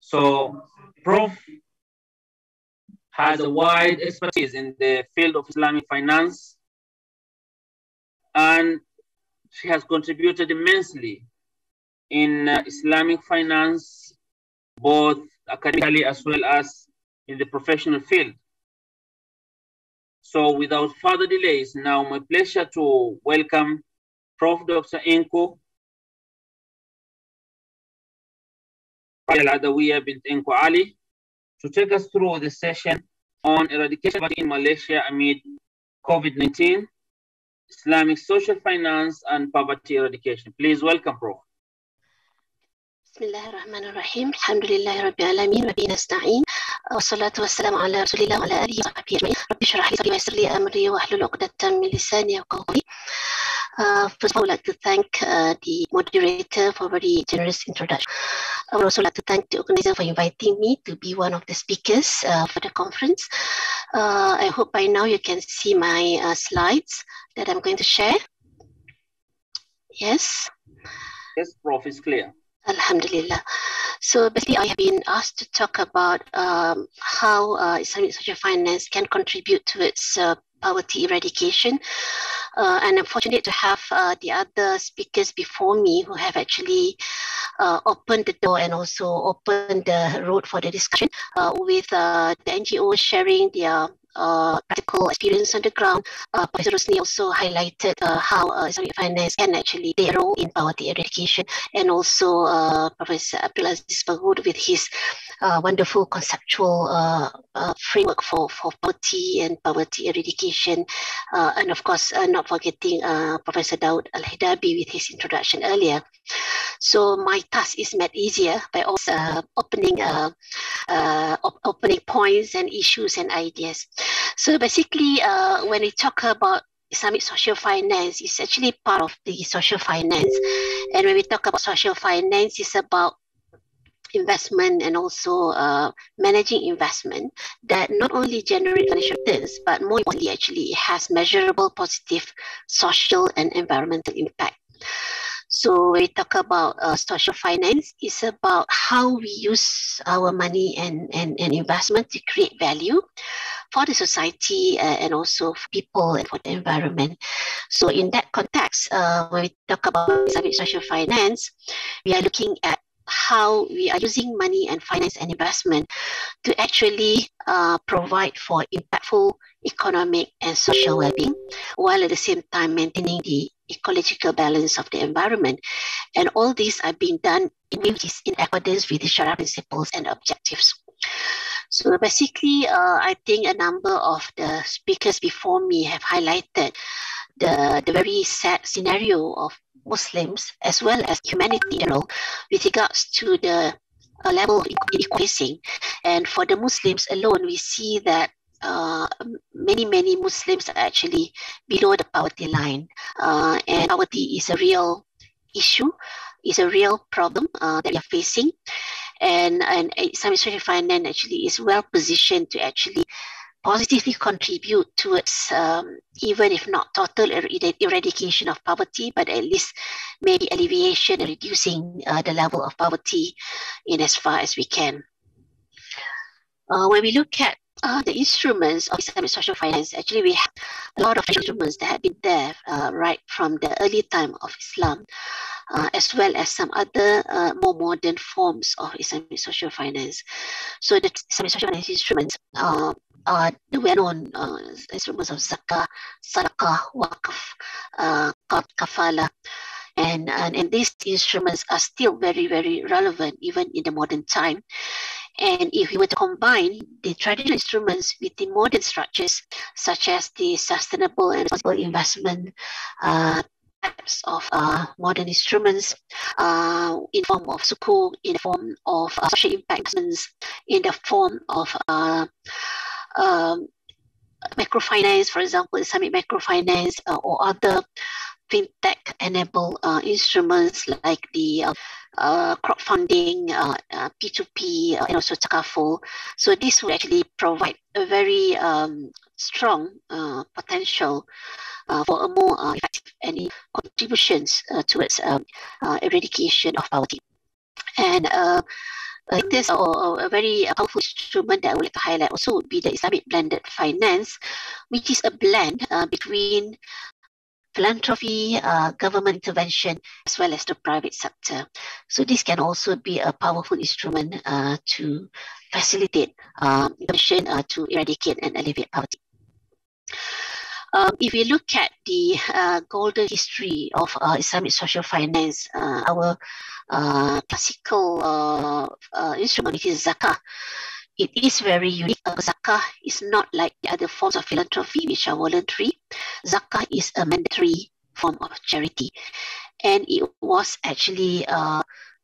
Speaker 2: So Prof has a wide expertise in the field of Islamic finance, and she has contributed immensely in Islamic finance, both academically as well as in the professional field. So without further delays, now my pleasure to welcome Prof. Dr. Enko Al-Adawiyah bint Ali to take us through the session on eradication in Malaysia amid COVID-19, Islamic social finance and poverty eradication. Please welcome, Prof.
Speaker 7: Bismillahirrahmanirrahim. Alhamdulillahi rabbil alamin wa bihi nasta'in. Wassalatu wassalamu ala rasulillah wa ala alihi wa sahbihi ajma'in. Rabbi shrah li sadri wa yassir li amri wa hlul 'uqdatam min lisani yafqahu qawli. First of all, I would like to thank the moderator for a very generous introduction. I would also like to thank the organizer for inviting me to be one of the speakers for the conference. I hope by now you can see my slides that I'm going to share. Yes?
Speaker 2: Yes, Prof, is clear.
Speaker 7: Alhamdulillah. So basically, I have been asked to talk about how Islamic social finance can contribute towards poverty eradication. And I'm fortunate to have the other speakers before me who have actually opened the door and also opened the road for the discussion with the NGOs sharing their practical experience on the ground. Professor Rusni also highlighted how Islamic finance can actually play a role in poverty eradication, and also Professor Abdelaziz Berghout with his wonderful conceptual framework for poverty and poverty eradication, and of course not forgetting Professor Dawood Al-Hidabi with his introduction earlier. So my task is made easier by also opening points and issues and ideas. So basically, when we talk about Islamic social finance, it's actually part of the social finance. And when we talk about social finance, it's about investment and also managing investment that not only generate financial returns, but more importantly, actually has measurable positive social and environmental impact. So when we talk about social finance, it's about how we use our money and investment to create value for the society and also for people and for the environment. So in that context, when we talk about Islamic social finance, we are looking at how we are using money and finance and investment to actually provide for impactful economic and social well-being, while at the same time maintaining the ecological balance of the environment. And all these are being done in accordance with the Sharia principles and objectives. So basically, I think a number of the speakers before me have highlighted the very sad scenario of Muslims as well as humanity in general with regards to the level of inequality. And for the Muslims alone, we see that many Muslims are actually below the poverty line, and poverty is a real issue, is a real problem that we are facing, and Islamic social finance actually is well positioned to actually positively contribute towards even if not total eradication of poverty, but at least maybe alleviation and reducing the level of poverty in as far as we can. When we look at the instruments of Islamic social finance, actually we have a lot of instruments that have been there right from the early time of Islam, as well as some other more modern forms of Islamic social finance. So the Islamic social finance instruments are the well-known instruments of zakah, sadaqah, waqf, kafala, and these instruments are still very relevant even in the modern time. And if we were to combine the traditional instruments with the modern structures, such as the sustainable and responsible investment types of modern instruments, in form of sukuk, in the form of social impact investments, in the form of microfinance, for example, Islamic microfinance, or other fintech-enabled instruments like the crowdfunding, P2P, and also takaful. So this will actually provide a very strong potential for a more effective any contributions towards eradication of poverty. And this a very powerful instrument that I would like to highlight also would be the Islamic blended finance, which is a blend between philanthropy, government intervention, as well as the private sector. So this can also be a powerful instrument to facilitate intervention to eradicate and alleviate poverty. If we look at the golden history of Islamic social finance, our classical instrument, which is zakah, it is very unique. Zakah is not like the other forms of philanthropy, which are voluntary. Zakah is a mandatory form of charity. And it was actually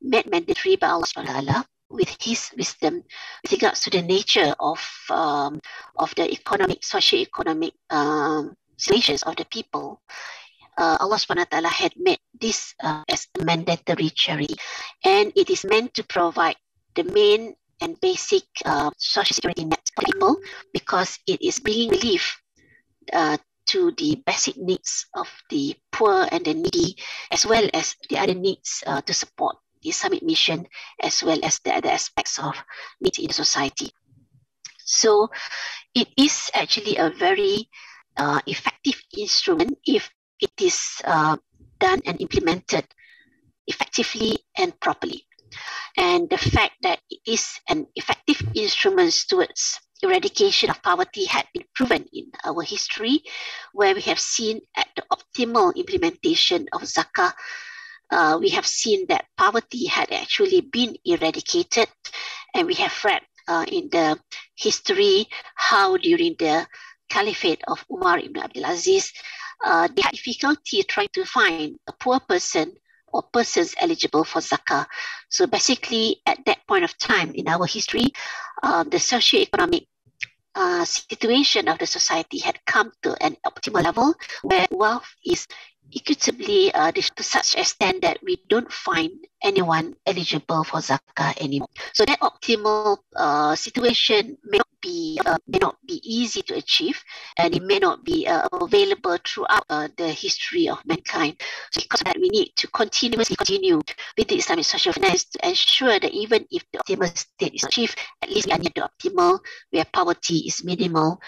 Speaker 7: made mandatory by Allah SWT with His wisdom with regards to the nature of the economic, socio-economic situations of the people. Allah SWT had made this as a mandatory charity. And it is meant to provide the main and basic social security net for people, because it is bringing relief to the basic needs of the poor and the needy, as well as the other needs to support the Islamic mission as well as the other aspects of needs in the society. So it is actually a very effective instrument if it is done and implemented effectively and properly. And the fact that it is an effective instrument towards eradication of poverty had been proven in our history, where we have seen at the optimal implementation of zakah, we have seen that poverty had actually been eradicated. And we have read in the history how during the caliphate of Umar ibn Abdelaziz, they had difficulty trying to find a poor person or persons eligible for zakah. So basically, at that point of time in our history, the socio-economic situation of the society had come to an optimal level where wealth is equitably to such extent that we don't find anyone eligible for zakah anymore. So that optimal situation may not be easy to achieve, and it may not be available throughout the history of mankind. So because of that, we need to continuously continue with the Islamic social finance to ensure that even if the optimal state is achieved, at least we are near the optimal where poverty is minimal,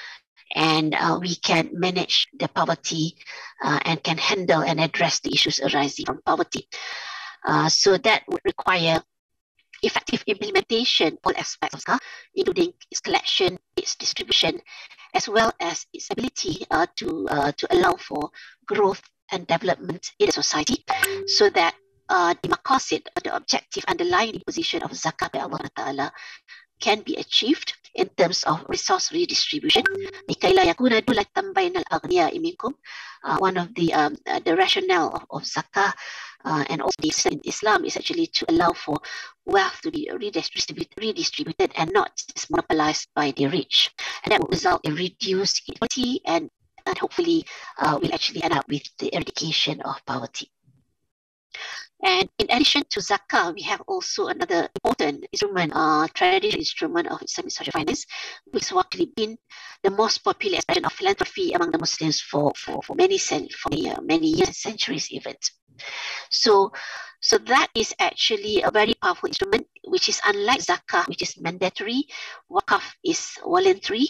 Speaker 7: and we can manage the poverty and can handle and address the issues arising from poverty. So that would require effective implementation of all aspects of zakah, including its collection, its distribution, as well as its ability to allow for growth and development in the society, so that the maqasid, the objective underlying the position of zakah by Allah Ta'ala, can be achieved in terms of resource redistribution. One of the rationale of zakah and also in Islam is actually to allow for wealth to be redistributed and not just monopolized by the rich. And that will result in reduced inequality and hopefully will actually end up with the eradication of poverty. And in addition to zakah, we have also another important instrument, traditional instrument of Islamic social finance, which has actually been the most popular expression of philanthropy among the Muslims for many years and centuries even. So that is actually a very powerful instrument, which is unlike zakah, which is mandatory. Waqf is voluntary,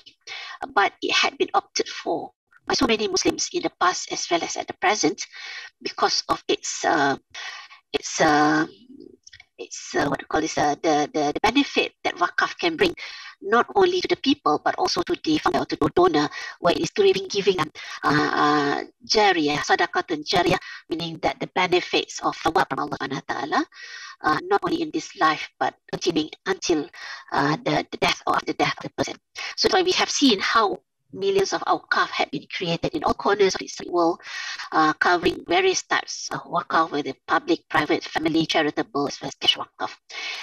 Speaker 7: but it had been opted for by so many Muslims in the past as well as at the present because of its what you call this, the benefit that wakaf can bring not only to the people but also to the founder, to the donor, where it is giving jariyah, sadaqatun jariyah, meaning that the benefits of thawab from Allah Subhanahu wa Ta'ala not only in this life but continuing until the death or after the death of the person. So we have seen how millions of awqaf have been created in all corners of the Islamic world, covering various types of waqaf, whether public, private, family, charitable, as well as cash waqaf.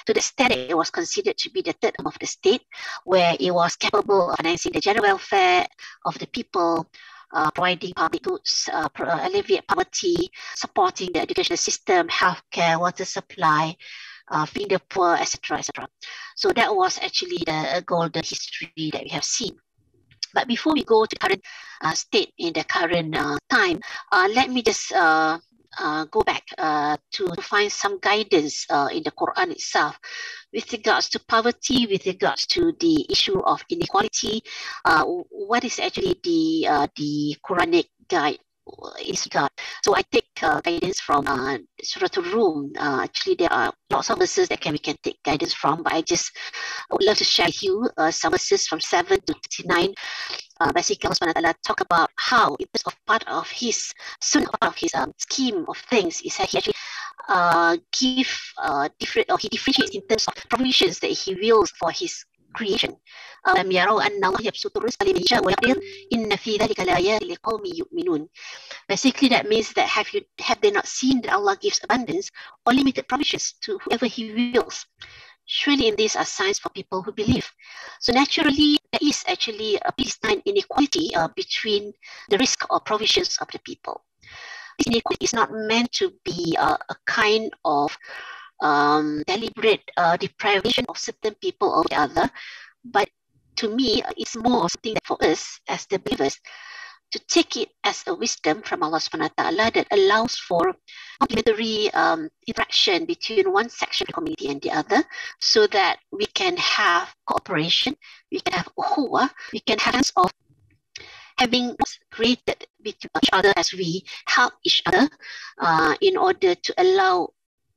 Speaker 7: To the extent that it was considered to be the third arm of the state, where it was capable of financing the general welfare of the people, providing public goods, alleviate poverty, supporting the educational system, healthcare, water supply, feeding the poor, etc., etc. So that was actually the golden history that we have seen. But before we go to the current state in the current time, let me just go back to find some guidance in the Quran itself with regards to poverty, with regards to the issue of inequality. What is actually the Quranic guide in this regard? So I take guidance from Surah Al-Rum. Actually, there are lots of verses that we can take guidance from, but I would love to share with you some verses from 7 to 39. Basically, Allah Subhanahu wa Ta'ala talk about how it is part of his scheme of things is that he actually he differentiates in terms of provisions that he wills for his creation. Basically, that means that have they not seen that Allah gives abundance or limited provisions to whoever He wills? Surely in these are signs for people who believe. So naturally, there is actually a baseline inequality between the risk or provisions of the people. This inequality is not meant to be a kind of deliberate deprivation of certain people over the other, but to me, it's more something that for us as the believers, to take it as a wisdom from Allah subhanahu wa ta'ala that allows for complementary interaction between one section of the community and the other, so that we can have cooperation, we can have ukhuwah, we can have sense of having created between each other as we help each other in order to allow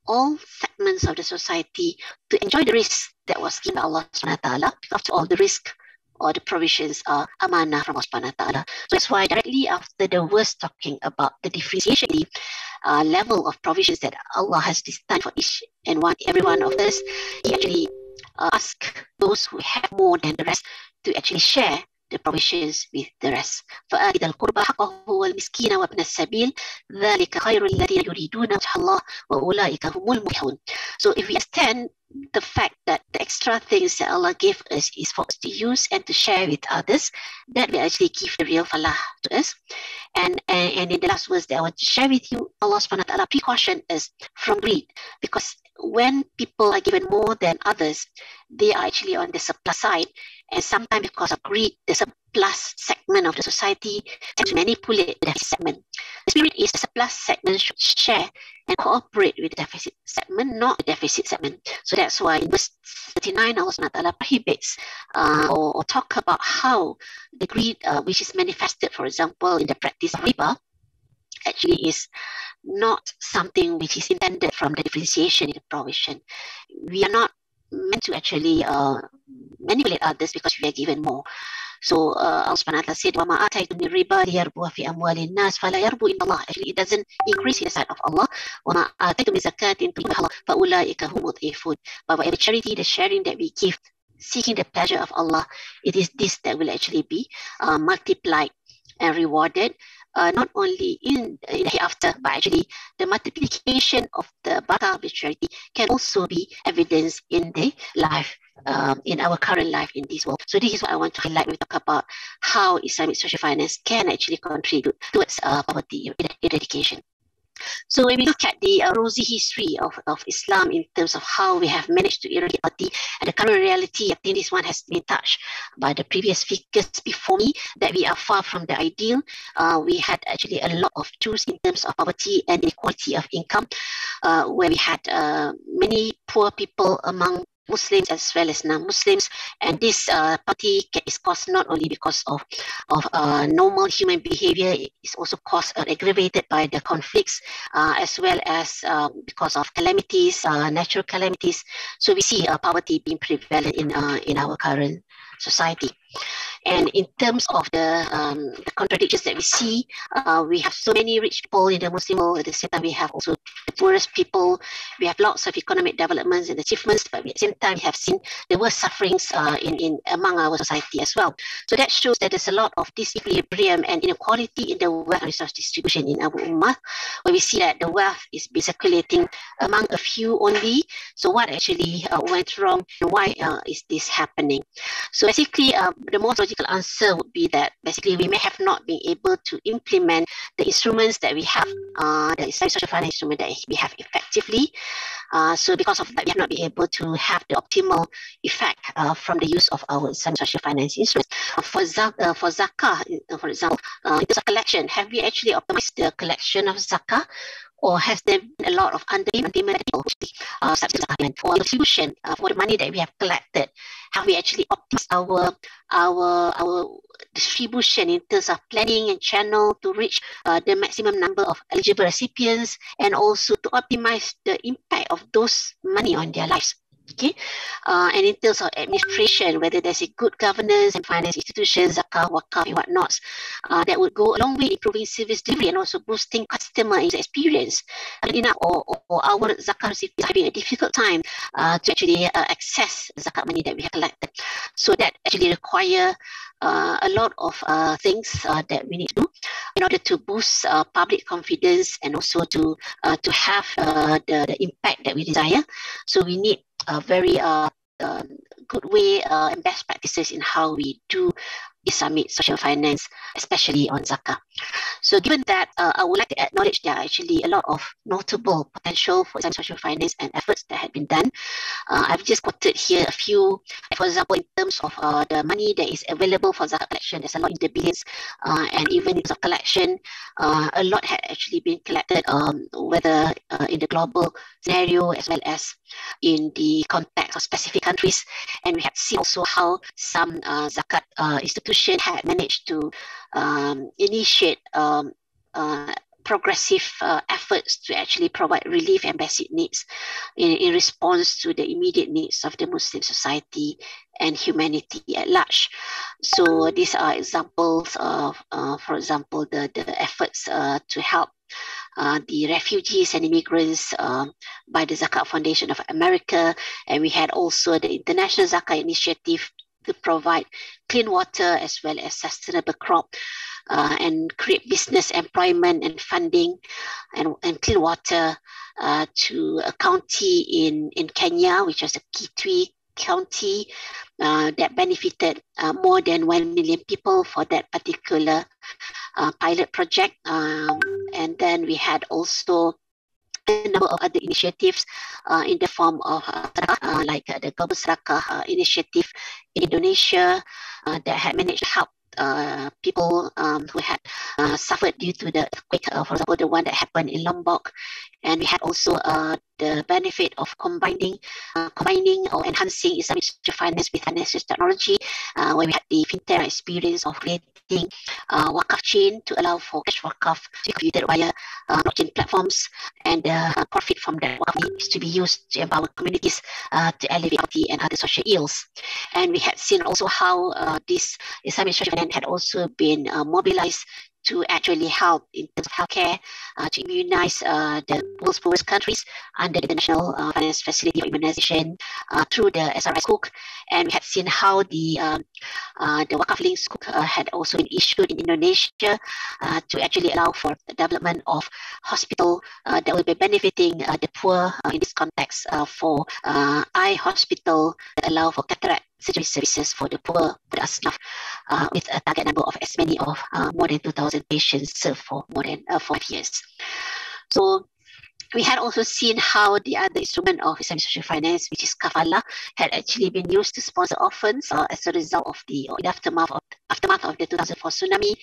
Speaker 7: all segments of the society to enjoy the risk that was given by Allah subhanahu wa ta'ala. After all, the risk or the provisions are amanah from Allah subhanahu wa ta'ala. So that's why directly after the verse talking about the differentiation, the level of provisions that Allah has designed for each and every one of us, He actually asks those who have more than the rest to actually share the provisions with the rest. فآتِ ذا القربى حقه والمسكين وابن السبيل ذلك خير الذين يريدون وجه الله وأولئك هم المفلحون. So if we extend the fact that the extra things that Allah gave us is for us to use and to share with others, that will actually give the real falah to us. And in the last verse that I want to share with you, Allah subhanahu wa ta'ala precaution us from greed, because when people are given more than others, they are actually on the surplus side, and sometimes because of greed, the surplus segment of the society tends to manipulate the deficit segment. The spirit is the surplus segment should share and cooperate with the deficit segment, not the deficit segment. So that's why in verse 39, Allah subhanahu wa ta'ala prohibits or talk about how the greed which is manifested, for example, in the practice of riba, actually is not something which is intended from the differentiation in the provision. We are not meant to actually manipulate others because we are given more. So Allah subhanahu wa ta'ala said, وَمَا آتَيْتُم مِّن رِّبًا لِيَرْبُوَ فِي أَمْوَالِ النَّاسِ فَلَا يَرْبُو إِنَّ اللَّهَ. Actually, it doesn't increase in the sight of Allah. وَمَا آتَيْتُم مِّن زَكَاةٍ تُرِيدُونَ اللَّهَ فَأُولَٰئِكَ هُمُ الْمُضْعِفُونَ. But whatever charity, the sharing that we give, seeking the pleasure of Allah, it is this that will actually be multiplied and rewarded, not only in the hereafter, but actually the multiplication of the barakah of the charity can also be evidenced in the life, in our current life in this world. So this is what I want to highlight when we talk about how Islamic social finance can actually contribute towards poverty eradication. So when we look at the rosy history of Islam in terms of how we have managed to eradicate poverty and the current reality, I think this one has been touched by the previous speakers before me, that we are far from the ideal. We had actually a lot of issues in terms of poverty and inequality of income, where we had many poor people among Muslims as well as non-Muslims, and this poverty is caused not only because of normal human behavior, it is also caused aggravated by the conflicts, as well as because of calamities, natural calamities. So we see poverty being prevalent in our current society. And in terms of the contradictions that we see, we have so many rich people in the Muslim world. At the same time, we have also the poorest people. We have lots of economic developments and achievements, but at the same time, we have seen the worst sufferings in among our society as well. So that shows that there's a lot of disequilibrium and inequality in the wealth and resource distribution in our ummah, where we see that the wealth is being circulating among a few only. So what actually went wrong, and why is this happening? So basically, the most logical answer would be that basically we may have not been able to implement the instruments that we have, the Islamic social finance instrument that we have effectively. So because of that, we have not been able to have the optimal effect from the use of our Islamic social finance instruments. For zakah, for example, in terms of collection, have we actually optimized the collection of zakah? Or has there been a lot of underpayment or distribution for the money that we have collected? Have we actually optimized our distribution in terms of planning and channel to reach the maximum number of eligible recipients, and also to optimize the impact of those money on their lives? Okay, and in terms of administration, whether there's a good governance and finance institutions, zakah, wakaf, and whatnot, that would go a long way in improving service delivery and also boosting customer user experience. Or our zakah recipients having a difficult time to actually access the zakat money that we have collected. So that actually require a lot of things that we need to do in order to boost public confidence and also to have the impact that we desire. So we need a very good way and best practices in how we do Islamic social finance, especially on zakah. So given that, I would like to acknowledge there are actually a lot of notable potential for Islamic social finance and efforts that have been done. I've just quoted here a few. For example, in terms of the money that is available for zakat collection, there's a lot in the billions, and even in terms of collection, a lot had actually been collected, whether in the global scenario as well as in the context of specific countries. And we have seen also how some zakat institution had managed to initiate progressive efforts to actually provide relief and basic needs in response to the immediate needs of the Muslim society and humanity at large. So these are examples of, for example, the efforts to help the refugees and immigrants by the Zakat Foundation of America. And we had also the International Zakat Initiative to provide clean water as well as sustainable crop and create business employment and funding and clean water to a county in Kenya, which was a Kitui County that benefited more than 1 million people for that particular pilot project. And then we had also a number of other initiatives in the form of like the Global Sedekah initiative in Indonesia that had managed to help people who had suffered due to the earthquake, for example, the one that happened in Lombok. And we had also the benefit of combining or enhancing Islamic social finance with financial technology, where we had the fintech experience of creating wakaf chain to allow for cash wakaf to be created via blockchain platforms, and the profit from that wakaf is to be used to empower communities to alleviate poverty and other social ills. And we had seen also how this Islamic social finance had also been mobilized to actually help in terms of healthcare, to immunize the world's poorest countries under the National Finance Facility of Immunization through the SRI Sukuk. And we had seen how the Wakaf Link Sukuk had also been issued in Indonesia to actually allow for the development of hospital that will be benefiting the poor in this context for eye hospital that allow for cataract surgery services for the poor, for the asnaf, with a target number of as many of more than 2,000 patients served for more than 5 years. So we had also seen how the other instrument of Islamic social finance, which is kafala, had actually been used to sponsor orphans as a result of the aftermath of the 2004 tsunami,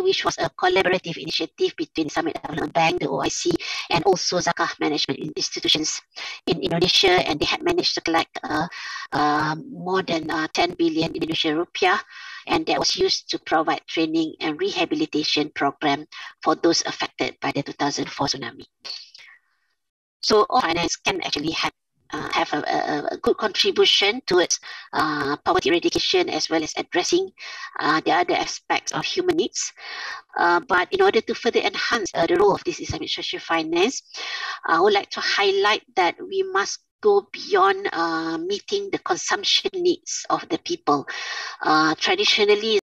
Speaker 7: which was a collaborative initiative between Islamic Development Bank, the OIC, and also zakah management institutions in Indonesia. And they had managed to collect more than 10 billion Indonesian rupiah, and that was used to provide training and rehabilitation program for those affected by the 2004 tsunami. So all finance can actually have a good contribution towards poverty eradication as well as addressing the other aspects of human needs. But in order to further enhance the role of this Islamic social finance, I would like to highlight that we must go beyond meeting the consumption needs of the people. Traditionally,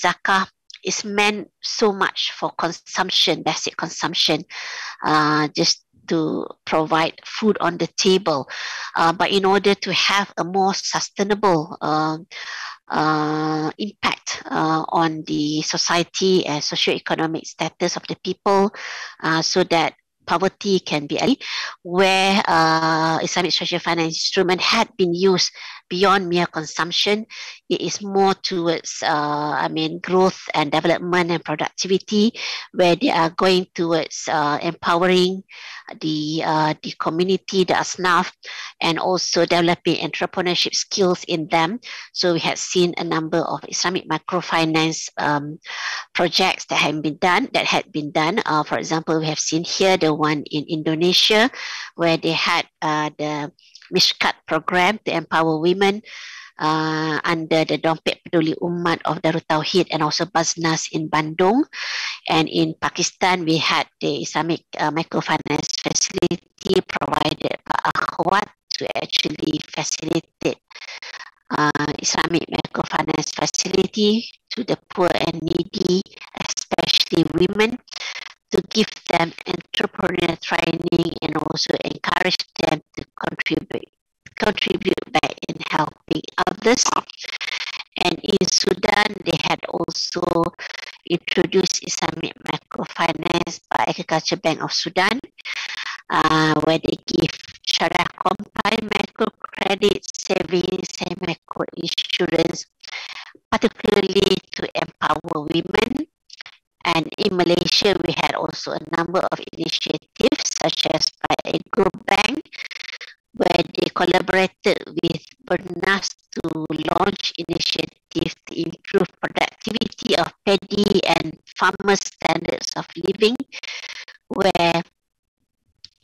Speaker 7: zakah is meant so much for consumption, basic consumption, just to provide food on the table. But in order to have a more sustainable impact on the society and socio-economic status of the people, so that poverty can be where Islamic social finance instrument had been used beyond mere consumption. It is more towards growth and development and productivity, where they are going towards empowering the community, the asnaf, and also developing entrepreneurship skills in them. So we had seen a number of Islamic microfinance projects that had been done. For example, we have seen here the one in Indonesia, where they had the Mishkat program to empower women under the Dompet Peduli Umat of Darut Tauhid and also Basnas in Bandung. And in Pakistan, we had the Islamic microfinance facility provided by Akhwat to actually facilitate Islamic microfinance facility to the poor and needy, especially women, to give them entrepreneurial training and also encourage them to contribute back in helping others. And in Sudan, they had also introduced Islamic microfinance by Agriculture Bank of Sudan, where they give Sharia compliant microcredit, savings, and micro insurance, particularly to empower women. And in Malaysia, we had also a number of initiatives, such as by a group bank, where they collaborated with Bernas to launch initiatives to improve productivity of paddy and farmer standards of living, where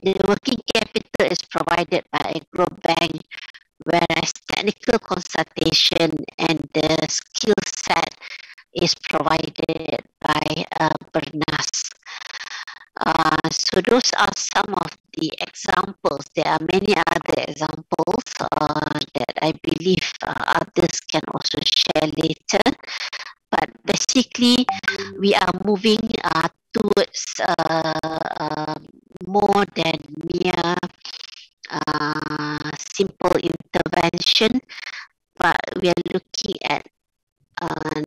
Speaker 7: the working capital is provided by a group bank, whereas technical consultation and the skill set is provided by Bernas. So those are some of the examples. There are many other examples that I believe others can also share later. But basically, we are moving towards more than mere simple intervention, but we are looking at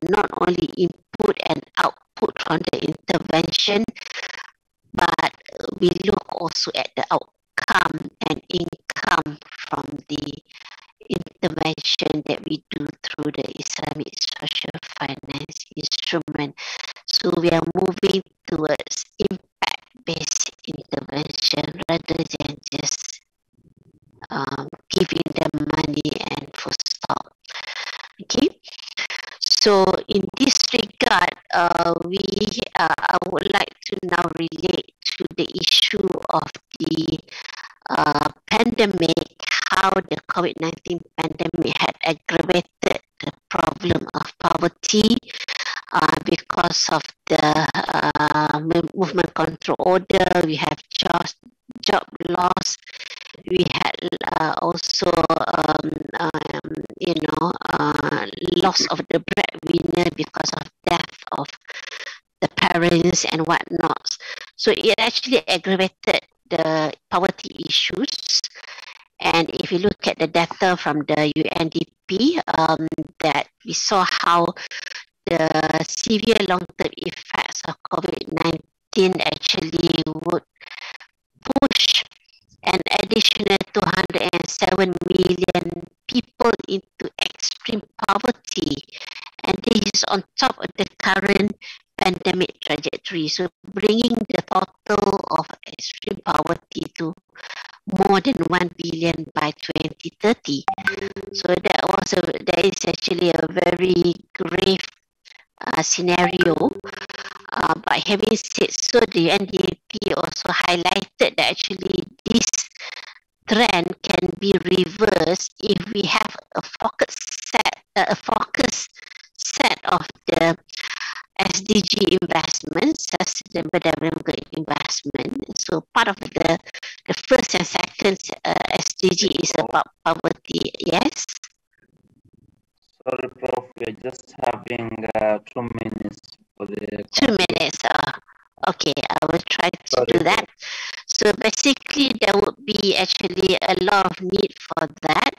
Speaker 7: not only input and output from the intervention, but we look also at the outcome and income from the intervention that we do through the Islamic social finance instrument. So we are moving towards impact-based intervention rather than just giving them money and full stop. Okay. So in this regard, I would like to now relate to the issue of the pandemic, how the COVID-19 pandemic had aggravated the problem of poverty because of the movement control order. We have job loss. We had also, loss of the breadwinner because of death of the parents and whatnot. So it actually aggravated the poverty issues. And if you look at the data from the UNDP, that we saw how the severe long-term effects of COVID-19 actually would push an additional 207 million people into extreme poverty. And this is on top of the current pandemic trajectory. So bringing the total of extreme poverty to more than 1 billion by 2030. So that is actually a very grave scenario. But having said so, the UNDP also highlighted that actually this trend can be reversed if we have a focus set of the SDG investments, sustainable development investment. So part of the first and second SDG is about poverty. Yes.
Speaker 2: Sorry, Prof. we're just having 2 minutes for the
Speaker 7: 2 minutes. Okay, I will try to do that. So basically, there would be actually a lot of need for that.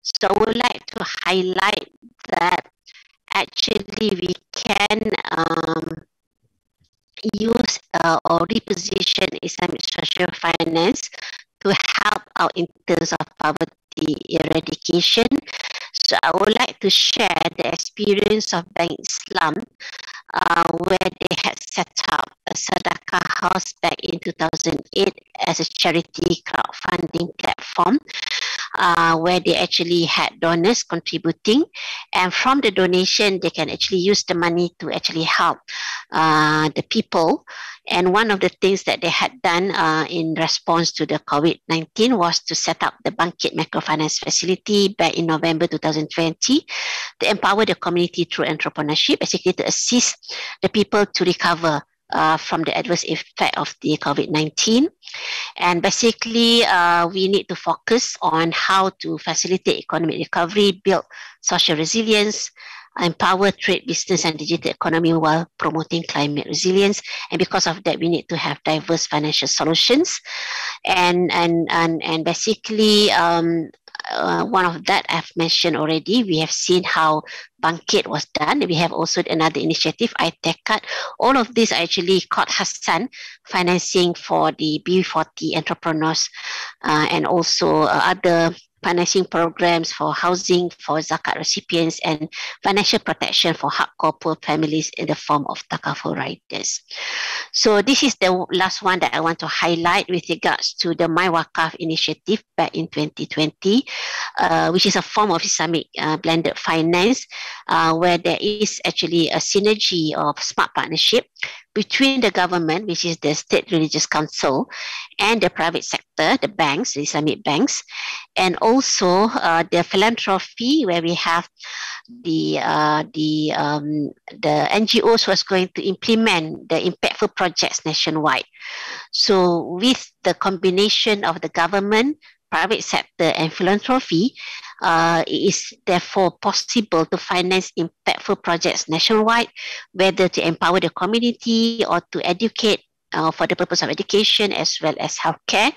Speaker 7: So I would like to highlight that actually we can use or reposition Islamic social finance to help out in terms of poverty eradication. So I would like to share the experience of Bank Islam where they had set up a Sadaqah house back in 2008 as a charity crowdfunding platform where they actually had donors contributing, and from the donation they can actually use the money to actually help the people. And one of the things that they had done in response to the COVID-19 was to set up the Bangkit Microfinance Facility back in November 2020 to empower the community through entrepreneurship, basically to assist the people to recover from the adverse effect of the COVID-19. And basically, we need to focus on how to facilitate economic recovery, build social resilience, empower trade, business, and digital economy while promoting climate resilience. And because of that, we need to have diverse financial solutions. And basically, one of that I've mentioned already. We have seen how Bangkit was done. We have also another initiative, ITECAT. All of these actually caught Hassan financing for the B40 entrepreneurs and also other financing programs for housing for zakat recipients and financial protection for hardcore poor families in the form of takaful riders. So this is the last one that I want to highlight with regards to the My Wakaf initiative back in 2020, which is a form of Islamic blended finance where there is actually a synergy of smart partnership between the government, which is the State Religious Council, and the private sector, the banks, the Islamic banks, and also the philanthropy, where we have the NGOs was going to implement the impactful projects nationwide. So with the combination of the government, private sector, and philanthropy, it is therefore possible to finance impactful projects nationwide, whether to empower the community or to educate for the purpose of education as well as healthcare.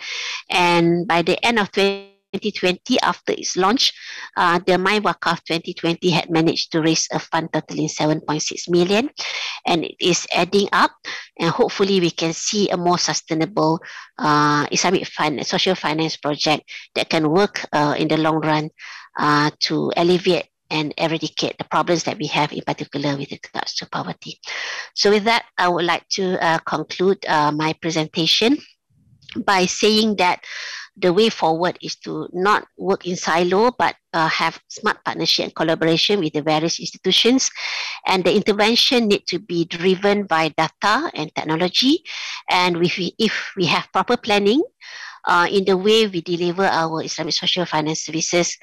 Speaker 7: And by the end of 2020, after its launch, the My Wakaf 2020 had managed to raise a fund totaling 7.6 million, and it is adding up, and hopefully we can see a more sustainable Islamic social finance project that can work in the long run to alleviate and eradicate the problems that we have, in particular with regards to poverty. So with that, I would like to conclude my presentation by saying that the way forward is to not work in silo, but have smart partnership and collaboration with the various institutions. And the intervention need to be driven by data and technology. And if we have proper planning, in the way we deliver our Islamic social finance services,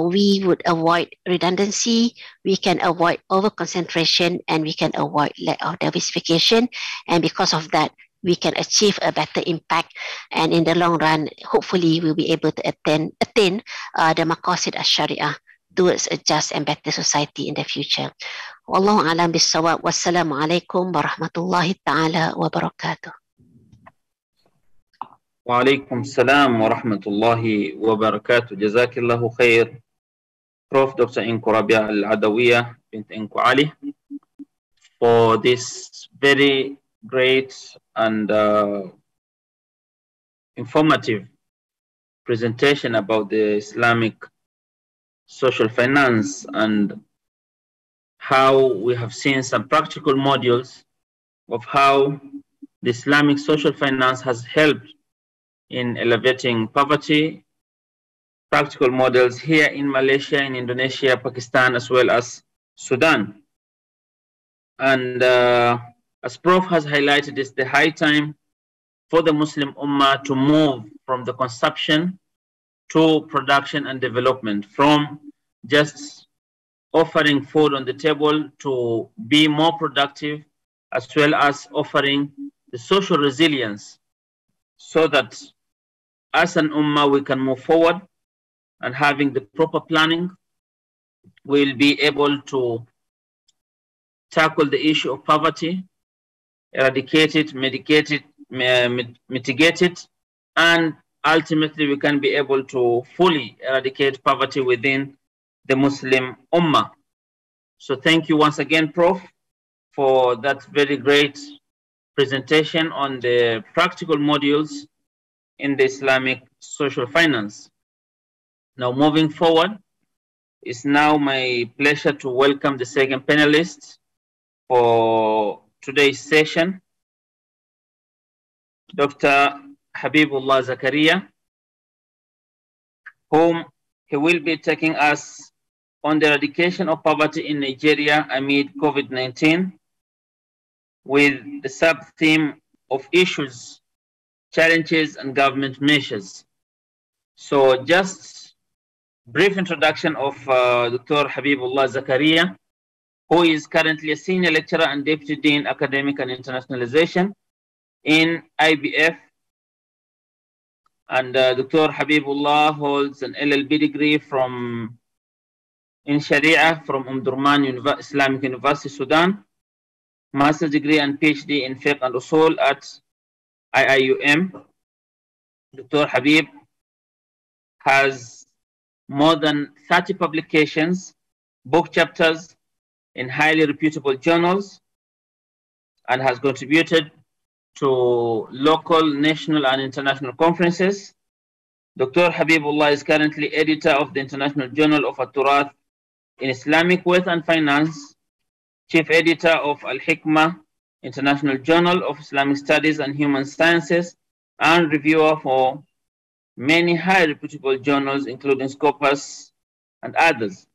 Speaker 7: we would avoid redundancy, we can avoid over-concentration, and we can avoid lack of diversification. And because of that, we can achieve a better impact, and in the long run, hopefully we'll be able to attain the maqasid al-Sharia towards a just and better society in the future. Wallahu a'lam bis-shawab. Wassalamu alaikum warahmatullahi ta'ala wabarakatuh.
Speaker 2: Wa alaikum salam wa rahmatullahi wa barakatuh. Jazakillahu khair, Prof. Dr. Inku Rabia Al-Adawiyah bint Inku Ali, for this very great and informative presentation about the Islamic social finance and how we have seen some practical modules of how the Islamic social finance has helped in elevating poverty, practical models here in Malaysia, in Indonesia, Pakistan, as well as Sudan. And as Prof has highlighted, it's the high time for the Muslim Ummah to move from the consumption to production and development, from just offering food on the table to be more productive, as well as offering the social resilience, so that as an Ummah we can move forward and having the proper planning will be able to tackle the issue of poverty, eradicate it, mitigate it, and ultimately we can be able to fully eradicate poverty within the Muslim Ummah. So thank you once again, Prof, for that very great presentation on the practical modules in the Islamic social finance. Now moving forward, it's now my pleasure to welcome the second panelist for today's session, Dr. Habibullah Zakari, whom he will be taking us on the eradication of poverty in Nigeria amid COVID-19 with the sub-theme of issues, challenges, and government measures. So just brief introduction of Dr. Habibullah Zakari, who is currently a senior lecturer and deputy dean academic and internationalization in IIBF. And Dr. Habibullah holds an LLB degree in Sharia from Durman Islamic University, Sudan, master's degree and PhD in Fiqh and Usul at IIUM. Dr. Habib has more than 30 publications, book chapters in highly reputable journals, and has contributed to local, national, and international conferences. Dr. Habibullah is currently editor of the International Journal of At-Turath in Islamic Wealth and Finance, chief editor of Al-Hikmah, International Journal of Islamic Studies and Human Sciences, and reviewer for many high reputable journals, including Scopus and others.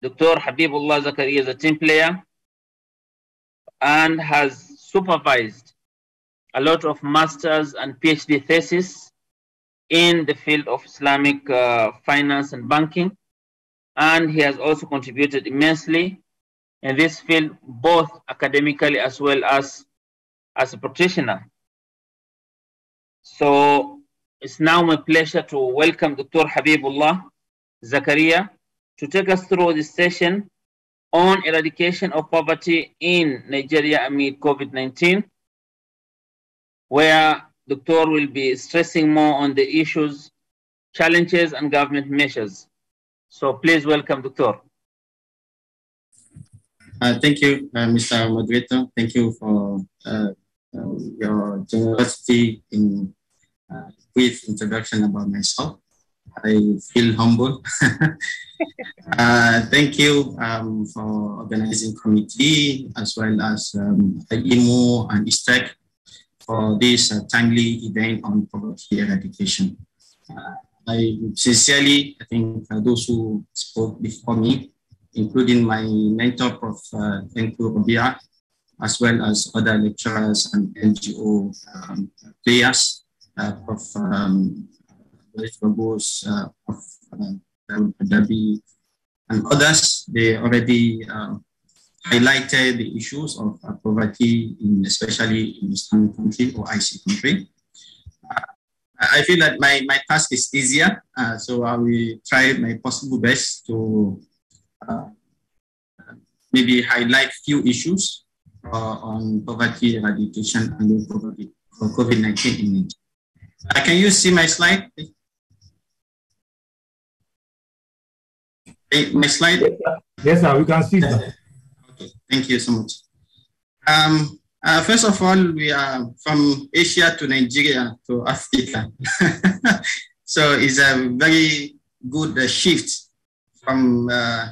Speaker 2: Dr. Habibullah Zakari is a team player and has supervised a lot of master's and PhD theses in the field of Islamic finance and banking. And he has also contributed immensely in this field, both academically as well as a practitioner. So it's now my pleasure to welcome Dr. Habibullah Zakari to take us through this session on eradication of poverty in Nigeria amid COVID-19, where Doctor will be stressing more on the issues, challenges, and government measures. So please welcome Doctor.
Speaker 8: Thank you, Mr. Moderator. Thank you for your generosity in brief introduction about myself. I feel humble. Thank you for organizing committee as well as IIMU and Istac for this timely event on poverty eradication. I sincerely thank those who spoke before me, including my mentor, Prof. Rabia, as well as other lecturers and NGO players, Prof. Al-Hidabi, and others. They already highlighted the issues of poverty, especially in Islamic country or IC country. I feel that my task is easier, so I will try my possible best to maybe highlight few issues on poverty eradication and poverty for COVID-19 in Nigeria. Can you see my slide? My slide?
Speaker 9: Yes, sir, we can see that.
Speaker 8: Okay, thank you so much. First of all, we are from Asia to Nigeria to Africa. So it's a very good shift from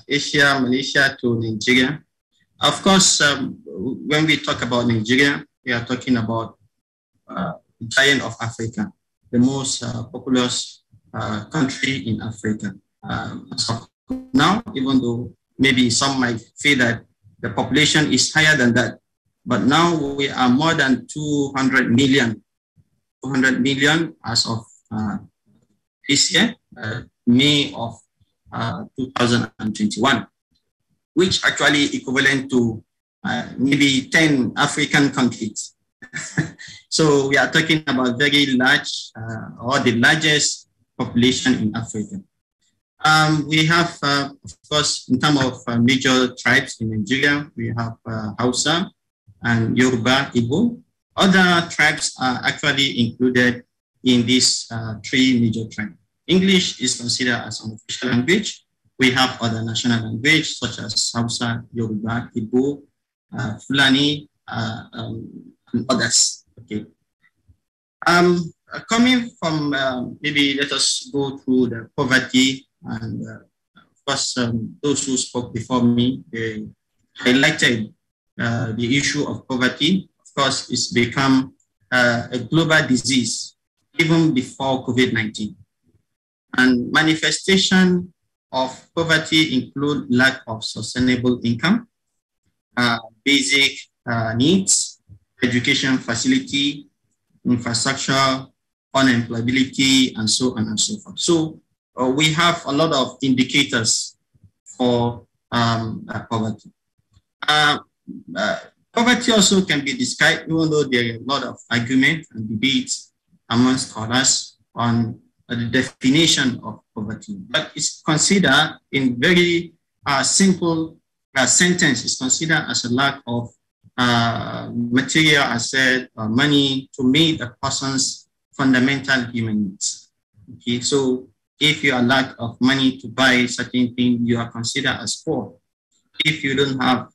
Speaker 8: Asia, Malaysia to Nigeria. Of course, when we talk about Nigeria, we are talking about giant of Africa, the most populous country in Africa. So now, even though maybe some might feel that the population is higher than that, but now we are more than 200 million as of this year, May of 2021, which actually equivalent to maybe 10 African countries. So we are talking about very large or the largest population in Africa. We have, of course, in terms of major tribes in Nigeria, we have Hausa and Yoruba, Igbo. Other tribes are actually included in these three major tribes. English is considered as an official language. We have other national languages such as Hausa, Yoruba, Igbo, Fulani, and others. Okay. Coming from, maybe let us go through the poverty, and of course, those who spoke before me, they highlighted the issue of poverty. Of course, it's become a global disease even before COVID-19. And manifestation of poverty include lack of sustainable income, basic needs, education facility, infrastructure, unemployability, and so on and so forth. So we have a lot of indicators for poverty. Poverty also can be described, even though there are a lot of arguments and debates amongst scholars on the definition of poverty. But it's considered in very simple sentence, it's considered as a lack of material asset or money to meet a person's fundamental human needs. Okay, so if you are lack of money to buy certain things, you are considered as poor. If you don't have,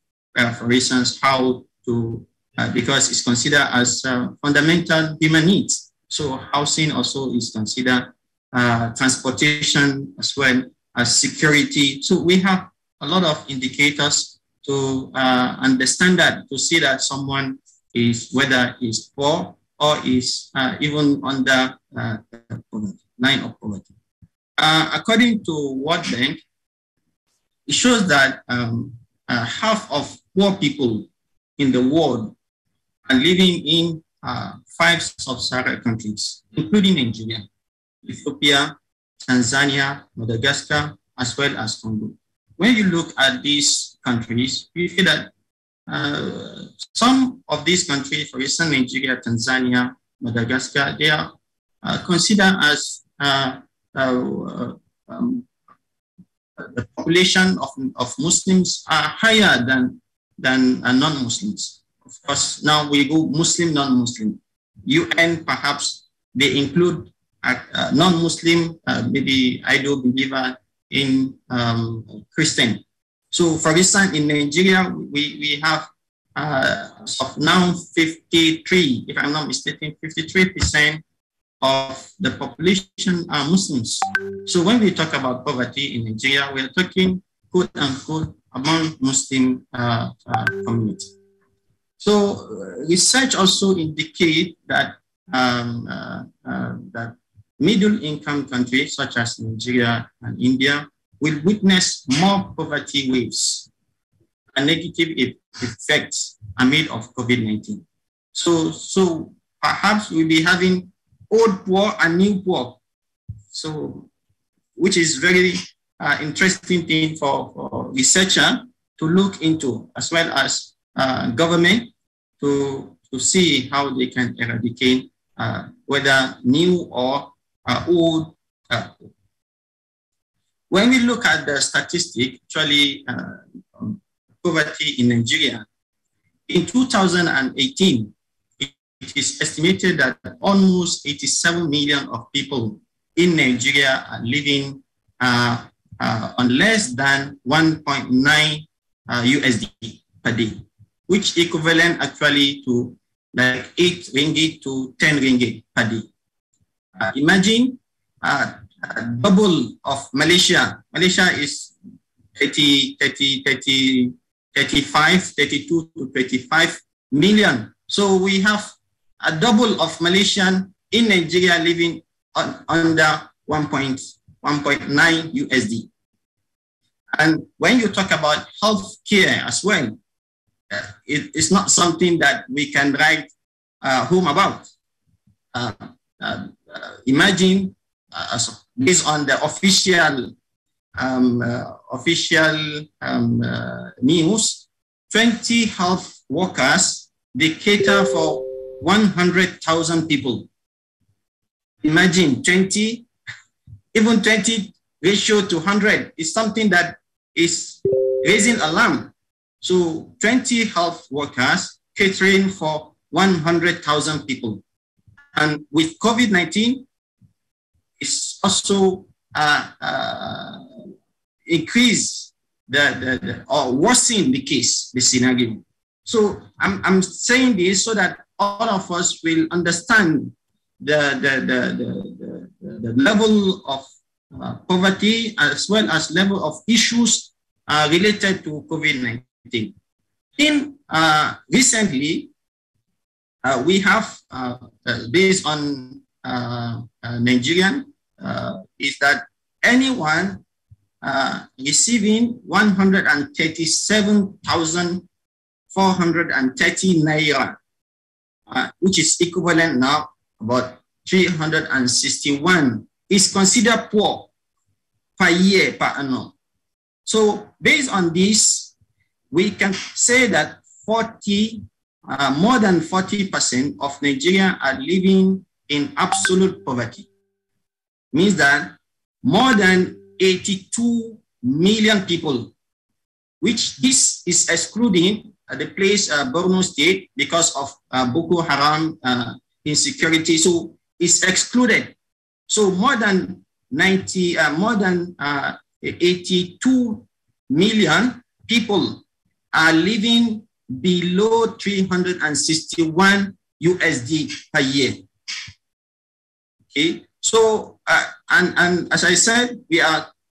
Speaker 8: for instance, how to, because it's considered as fundamental human needs. So housing also is considered, transportation as well as security. So we have a lot of indicators to understand that, to see that someone is, whether is poor or is even under the line of poverty. According to World Bank, it shows that half of poor people in the world are living in 5 sub-Saharan countries, including Nigeria, Ethiopia, Tanzania, Madagascar, as well as Congo. When you look at these countries, you see that some of these countries, for instance, Nigeria, Tanzania, Madagascar, they are considered as the population of Muslims are higher than non-Muslims. Of course, now we go Muslim, non-Muslim. UN, perhaps they include non-Muslim, maybe idol believer in Christian. So for instance, in Nigeria, we have now 53, if I'm not mistaken, 53% of the population are Muslims. So when we talk about poverty in Nigeria, we are talking quote unquote among Muslim community. So research also indicate that that middle income countries such as Nigeria and India will witness more poverty waves and negative effects amid of COVID-19. So perhaps we'll be having old poor and new poor. So, which is very interesting thing for researcher to look into, as well as government to see how they can eradicate whether new or old. When we look at the statistic, actually poverty in Nigeria, in 2018, it is estimated that almost 87 million of people in Nigeria are living on less than 1.9 USD per day, which equivalent actually to like 8 ringgit to 10 ringgit per day. Imagine double of Malaysia. Malaysia is 32 to 35 million. So we have a double of Malaysian in Nigeria living under 1.9 USD. And when you talk about health care as well, it's not something that we can write home about. Imagine, based on the official news, 20 health workers, they cater for 100,000 people. Imagine 20, even 20 ratio to 100 is something that is raising alarm. So 20 health workers catering for 100,000 people. And with COVID-19, it's also increase or worsen the case, the scenario. So I'm saying this so that all of us will understand the level of poverty as well as level of issues related to COVID-19. Recently, we have, based on Nigerian, is that anyone receiving 137,430 naira, which is equivalent now about 361, is considered poor per year, per annum. So based on this, we can say that more than 40% of Nigeria are living in absolute poverty. Means that more than 82 million people, which this is excluding the place Borno State because of Boko Haram insecurity, so it's excluded. So more than 82 million people are living below 361 USD per year. Okay, so and as I said,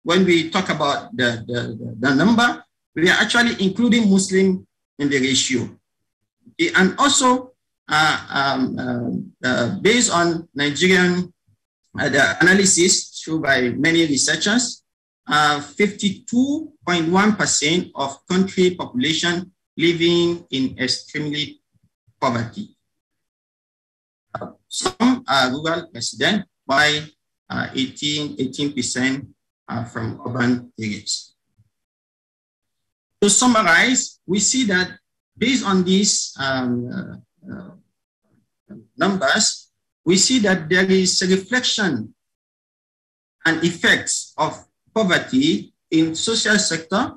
Speaker 8: when we talk about the number, we are actually including Muslim in the ratio. Okay, and also based on Nigerian the analysis shown by many researchers, 52.1% of country population living in extremely poverty. Some are rural resident, while 18% are from urban areas. To summarize, we see that based on these numbers, we see that there is a reflection and effects of poverty in social sector,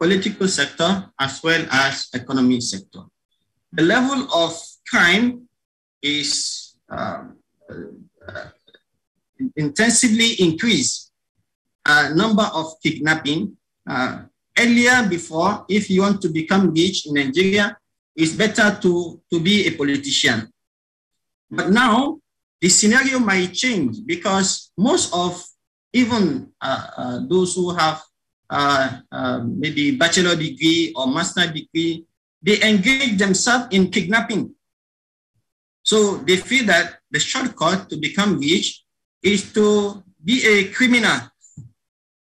Speaker 8: political sector, as well as economic sector. The level of crime is intensively increased. Number of kidnapping. Earlier, before, if you want to become rich in Nigeria, it's better to be a politician. But now, the scenario might change because most of even those who have maybe bachelor degree or master degree, they engage themselves in kidnapping. So they feel that the shortcut to become rich is to be a criminal.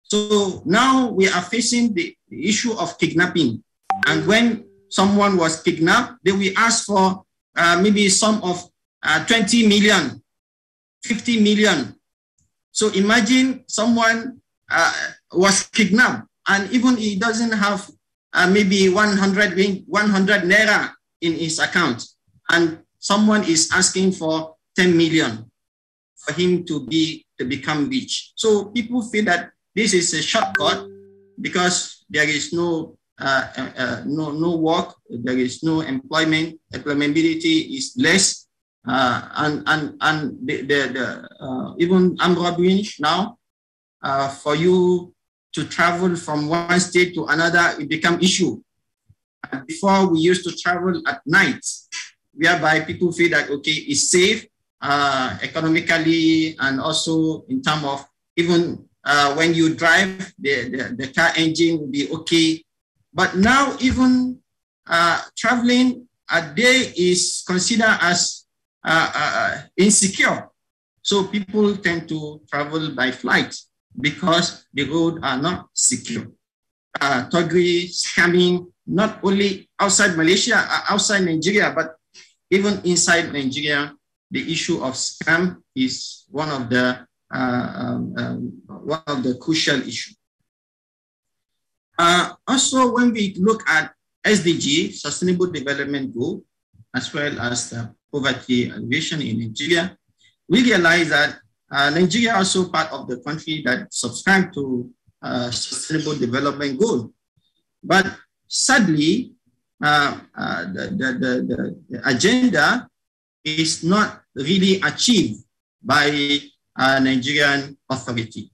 Speaker 8: So now we are facing the issue of kidnapping. And when someone was kidnapped, they will ask for maybe sum of 20 million, 50 million. So imagine someone was kidnapped and even he doesn't have maybe 100 naira in his account, and someone is asking for 10 million for him to become rich. So people feel that this is a shortcut because there is no work, there is no employment, employability is less. Even armed robbery now, for you to travel from one state to another, it become issue. Before we used to travel at night, whereby people feel that okay, it's safe economically, and also in terms of even when you drive, the car engine will be okay. But now even traveling a day is considered as insecure. So people tend to travel by flight because the roads are not secure. Thuggery, scamming, not only outside Malaysia, outside Nigeria, but even inside Nigeria, the issue of scam is one of the crucial issues. Also, when we look at SDG, Sustainable Development Goal, as well as the poverty alleviation in Nigeria, we realize that Nigeria also part of the country that subscribe to Sustainable Development Goal. But sadly, the agenda is not really achieved by Nigerian authority.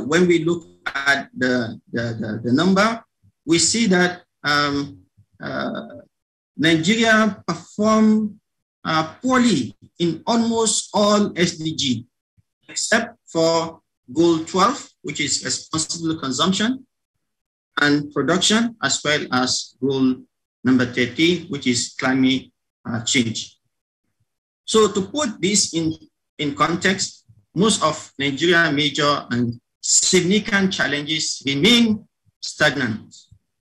Speaker 8: When we look at the number, we see that Nigeria performed poorly in almost all SDG, except for Goal 12, which is responsible consumption and production, as well as Goal number 13, which is climate change. So to put this in context, most of Nigeria's major and significant challenges remain stagnant.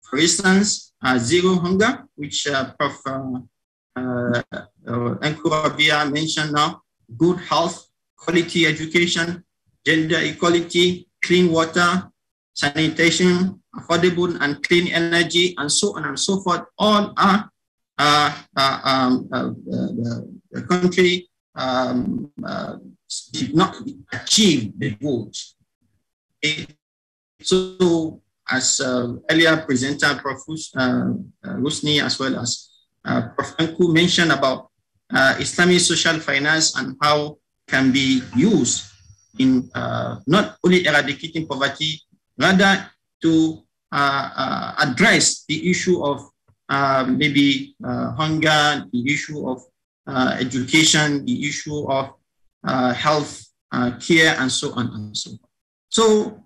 Speaker 8: For instance, zero hunger, which Prof. IQRA mentioned now, good health, quality education, gender equality, clean water, sanitation, affordable and clean energy, and so on and so forth. All are the country did not achieve the goals. Okay. So, as earlier presenter, Prof. Rusni, as well as Prof. Anku mentioned about Islamic social finance and how can be used in not only eradicating poverty, rather to address the issue of maybe hunger, the issue of education, the issue of health care, and so on and so on. So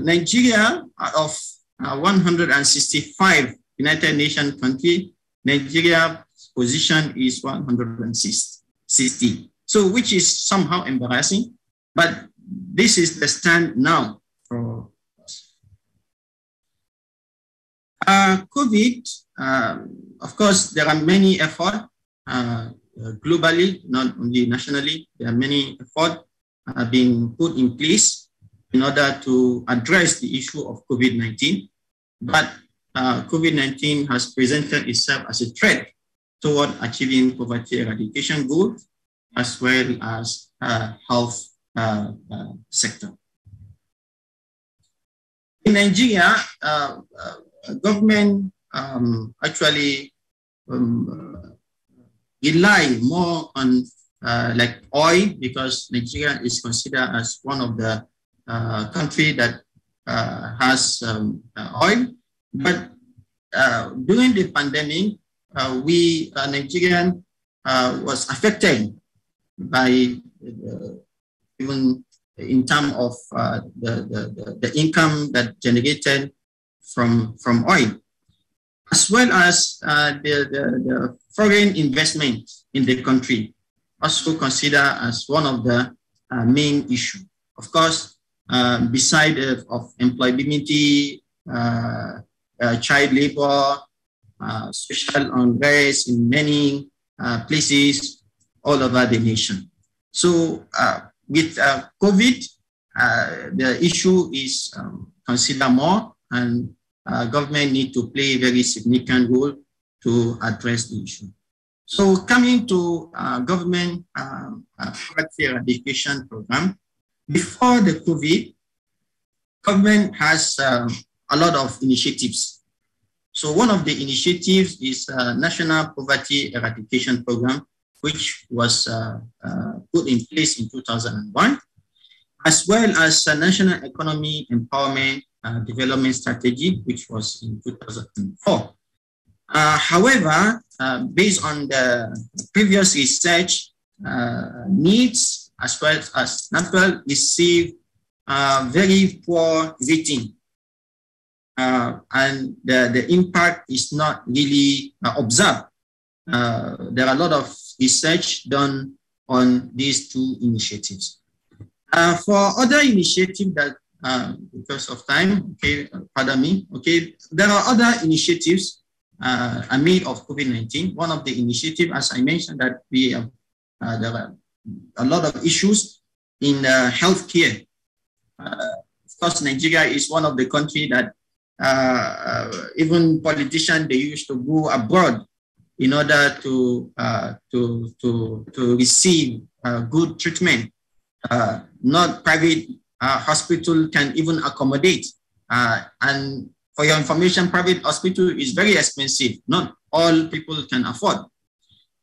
Speaker 8: Nigeria, out of 165 United Nations countries, Nigeria's position is 160. So which is somehow embarrassing, but this is the stand now for us. COVID, of course, there are many efforts globally, not only nationally. There are many efforts being put in place in order to address the issue of COVID-19. But COVID-19 has presented itself as a threat toward achieving poverty eradication goals, as well as health sector. In Nigeria, government actually rely more on like oil, because Nigeria is considered as one of the country that has oil. But during the pandemic, we Nigerian was affected by even in terms of the income that generated from oil, as well as the foreign investment in the country, also considered as one of the main issues. Of course, beside of employability, child labor, social unrest in many places all over the nation. So with COVID, the issue is considered more, and government need to play a very significant role to address the issue. So coming to government poverty eradication program, before the COVID, government has a lot of initiatives. So one of the initiatives is National Poverty Eradication Program, which was put in place in 2001, as well as a National Economy Empowerment Development Strategy, which was in 2004. However, based on the previous research, needs as well as NAPL receive very poor rating, and the impact is not really observed. There are a lot of research done on these two initiatives. For other initiatives that, because of time, okay, pardon me, okay, there are other initiatives amid of COVID-19. One of the initiatives, as I mentioned, that we have, there are a lot of issues in healthcare. Of course, Nigeria is one of the countries that even politicians, they used to go abroad in order to receive good treatment. Not private hospital can even accommodate. And for your information, private hospital is very expensive. Not all people can afford.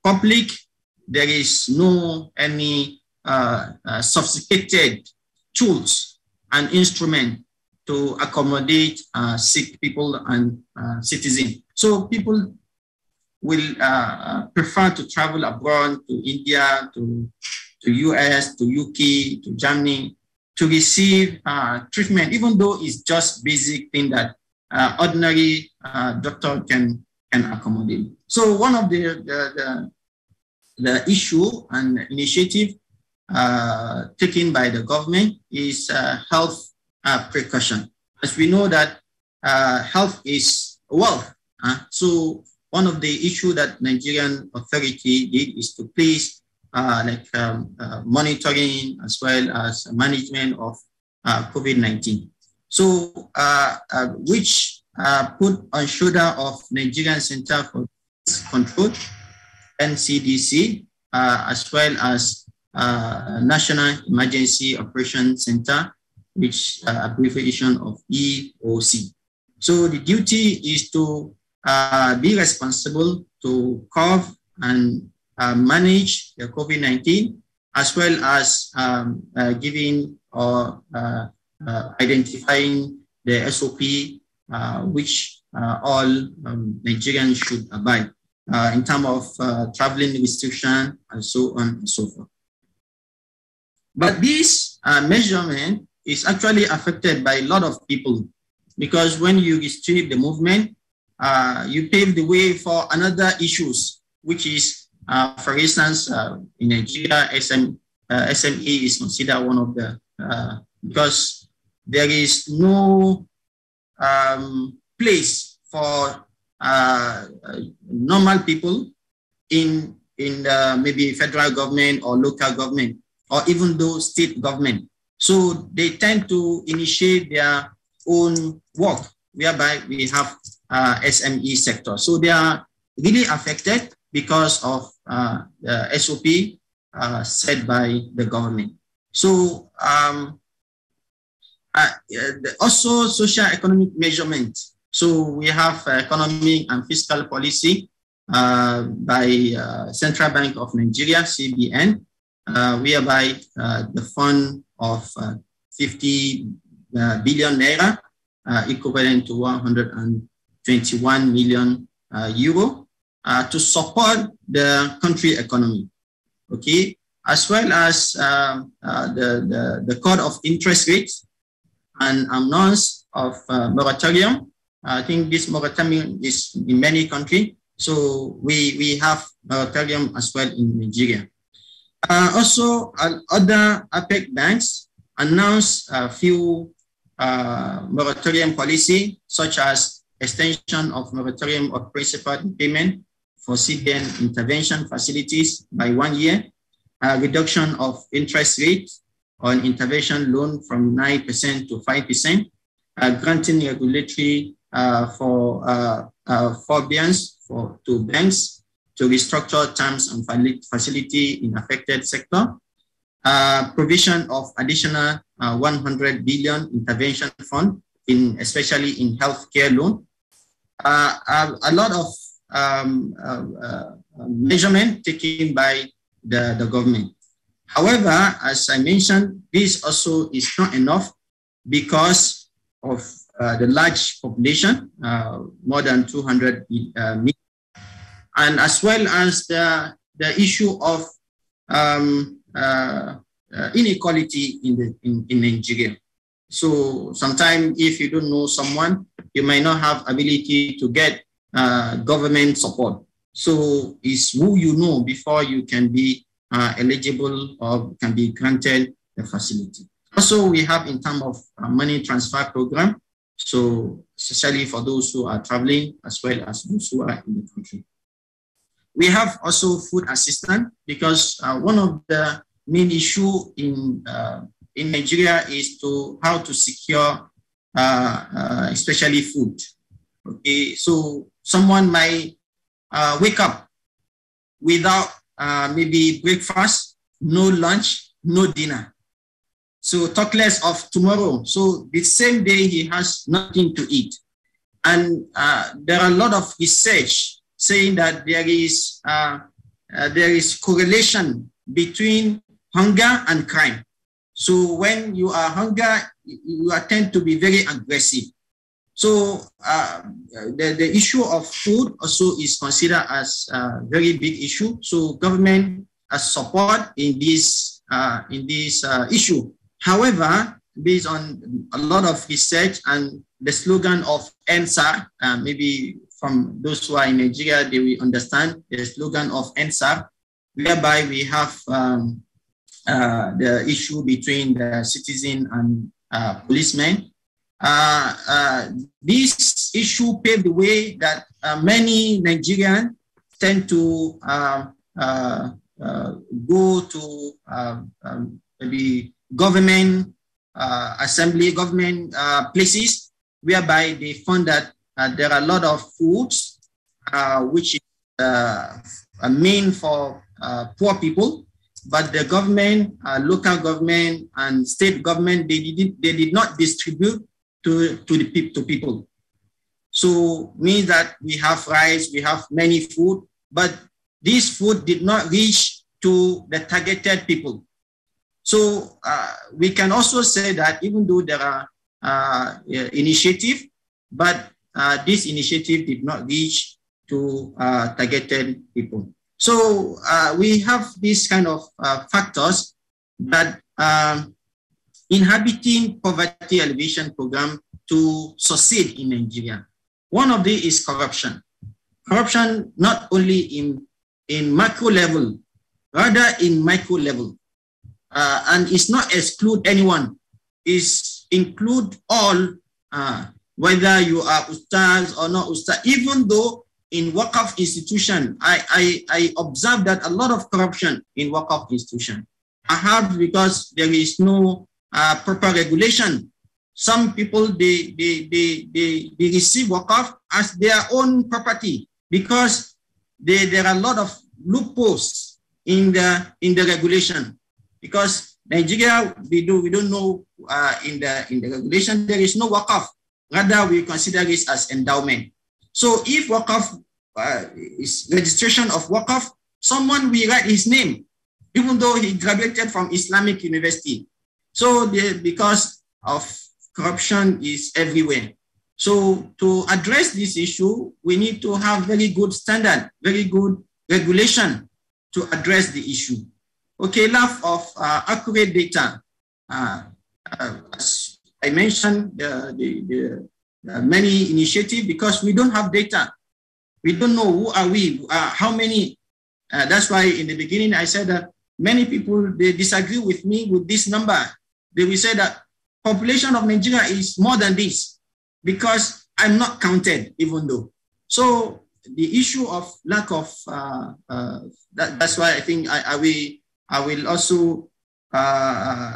Speaker 8: Public, there is no any sophisticated tools and instrument to accommodate sick people and citizens. So people will prefer to travel abroad to India, to US, to UK, to Germany, to receive treatment, even though it's just basic thing that ordinary doctor can accommodate. So one of the issue and initiative taken by the government is health precaution. As we know that health is wealth. So one of the issue that Nigerian authority did is to place monitoring as well as management of COVID-19. So which put on shoulder of Nigerian Center for Disease Control, NCDC, as well as National Emergency Operations Center, which abbreviation of EOC. So the duty is to be responsible to cover and manage the COVID-19, as well as giving or identifying the SOP, which all Nigerians should abide in terms of traveling restriction and so on and so forth. But this measurement is actually affected by a lot of people, because when you restrict the movement, you pave the way for another issues, which is, for instance, in Nigeria, SME is considered one of the, because there is no place for normal people in maybe federal government or local government, or even though state government. So they tend to initiate their own work, whereby we have SME sector. So they are really affected because of the SOP set by the government. So also socio-economic measurement. So we have economic and fiscal policy by Central Bank of Nigeria, CBN, whereby the fund of 50 billion naira, equivalent to 121 million euro, to support the country economy. Okay, as well as the code of interest rates and announced of moratorium. I think this moratorium is in many countries, so we have moratorium as well in Nigeria. Also, other APEC banks announced a few moratorium policy, such as extension of moratorium of principal payment for CBN intervention facilities by 1 year, reduction of interest rate on intervention loan from 9% to 5%, granting regulatory forbearance to banks to restructure terms and facility in affected sector, provision of additional 100 billion intervention fund, especially in healthcare loan. A lot of measurement taken by the government. However, as I mentioned, this also is not enough because of the large population, more than 200 million, and as well as the issue of inequality in Nigeria. So sometimes if you don't know someone, you might not have ability to get government support. So it's who you know before you can be eligible or can be granted the facility. Also, we have in terms of money transfer program, so especially for those who are traveling as well as those who are in the country. We have also food assistance, because one of the main issue in Nigeria is how to secure especially food. Okay, so someone might wake up without maybe breakfast, no lunch, no dinner. So talk less of tomorrow. So the same day he has nothing to eat. And there are a lot of research saying that there is correlation between hunger and crime. So when you are hungry, you tend to be very aggressive. So the issue of food also is considered as a very big issue. So government has support in this issue. However, based on a lot of research and the slogan of NSAR, maybe from those who are in Nigeria, they will understand the slogan of NSAR, whereby we have the issue between the citizen and policemen. This issue paved the way that many Nigerians tend to go to maybe government assembly, government places, whereby they found that there are a lot of foods which is meant for poor people, but the government, local government and state government, they did not distribute to people. So means that we have rice, we have many food, but this food did not reach to the targeted people. So we can also say that even though there are initiative, but this initiative did not reach to targeted people. So we have these kind of factors that inhabiting poverty alleviation program to succeed in Nigeria. One of these is corruption. Corruption not only in macro level, rather in micro level. And it's not exclude anyone, it's include all, whether you are ustaz or not ustaz. Even though in Waqf institution, I observe that a lot of corruption in Waqf institution. Perhaps because there is no proper regulation. Some people, they receive Waqf as their own property because there are a lot of loopholes in the regulation. Because Nigeria, we don't know in the regulation, there is no Waqf. Rather, we consider this as endowment. So if Waqf is registration of Waqf, someone will write his name, even though he graduated from Islamic University. So because of corruption is everywhere. So to address this issue, we need to have very good standard, very good regulation to address the issue. Okay, lack of accurate data. As I mentioned, the many initiatives, because we don't have data. We don't know who are we, how many. That's why in the beginning I said that many people, they disagree with me with this number. They will say that population of Nigeria is more than this because I'm not counted even though. So the issue of lack of, that's why I think I will also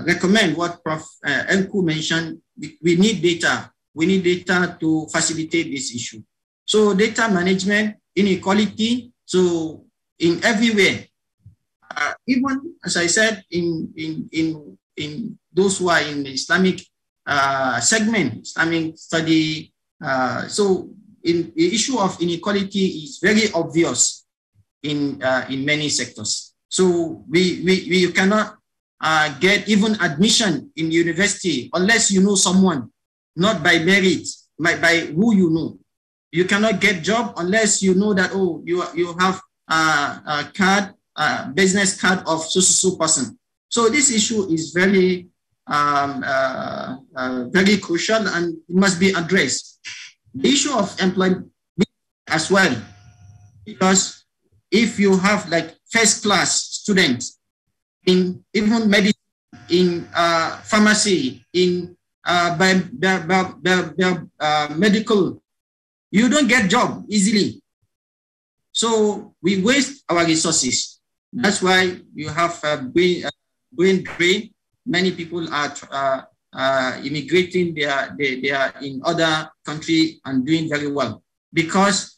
Speaker 8: recommend what Prof. Elku mentioned. We need data. We need data to facilitate this issue. So data management, inequality, so in everywhere. Even as I said, in those who are in the Islamic segment, Islamic study, so in the issue of inequality is very obvious in many sectors. So we cannot get even admission in university unless you know someone, not by merit, by who you know. You cannot get job unless you know that, oh, you have a card, business card of so person. So this issue is very, very crucial and it must be addressed. The issue of employment as well, because if you have like first class students in even medicine, in pharmacy, in medical, you don't get job easily. So we waste our resources. That's why you have brain drain. Many people are immigrating. They are in other countries and doing very well because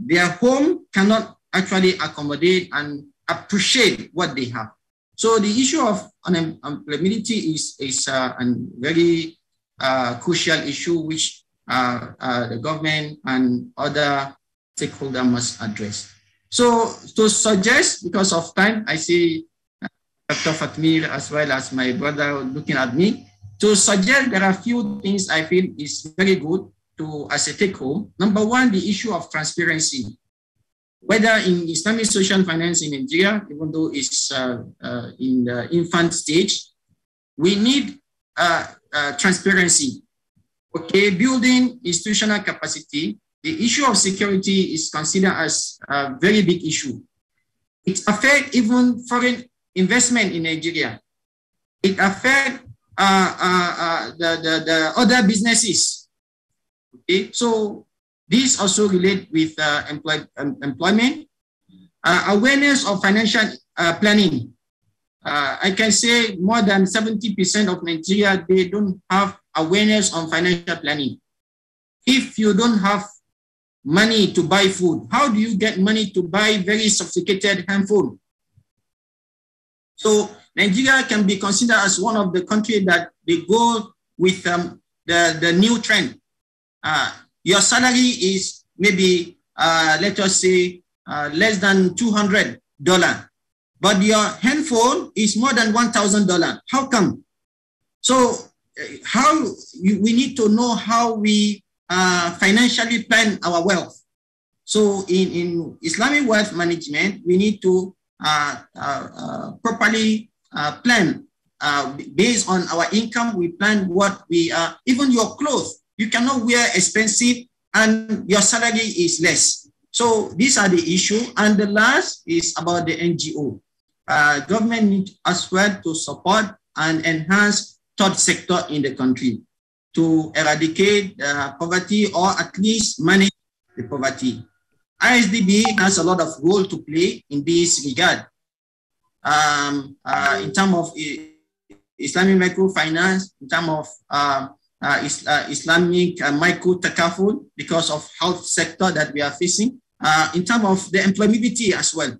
Speaker 8: their home cannot actually accommodate and appreciate what they have. So the issue of unemployability is a very crucial issue which the government and other stakeholders must address. So to suggest, because of time, I see Dr. Fatmir as well as my brother looking at me, to suggest there are a few things I feel is very good to as a take home. Number one, the issue of transparency. Whether in Islamic social finance in Nigeria, even though it's in the infant stage, we need transparency. Okay, building institutional capacity. The issue of security is considered as a very big issue. It affects even foreign investment in Nigeria. It affects the other businesses. Okay, so these also relate with employment, awareness of financial planning. I can say more than 70% of Nigeria, they don't have awareness on financial planning. If you don't have money to buy food, how do you get money to buy very sophisticated handphone? So Nigeria can be considered as one of the countries that they go with the new trend. Your salary is maybe, let us say, less than $200, but your handphone is more than $1,000. How come? So we need to know how we financially plan our wealth. So in Islamic wealth management, we need to properly plan. Based on our income, we plan what we are, even your clothes. You cannot wear expensive and your salary is less. So these are the issue. And the last is about the NGO. Government needs as well to support and enhance third sector in the country to eradicate poverty or at least manage the poverty. IISDB has a lot of role to play in this regard. In terms of Islamic microfinance, in terms of Islamic micro takaful, because of health sector that we are facing, in terms of the employability as well.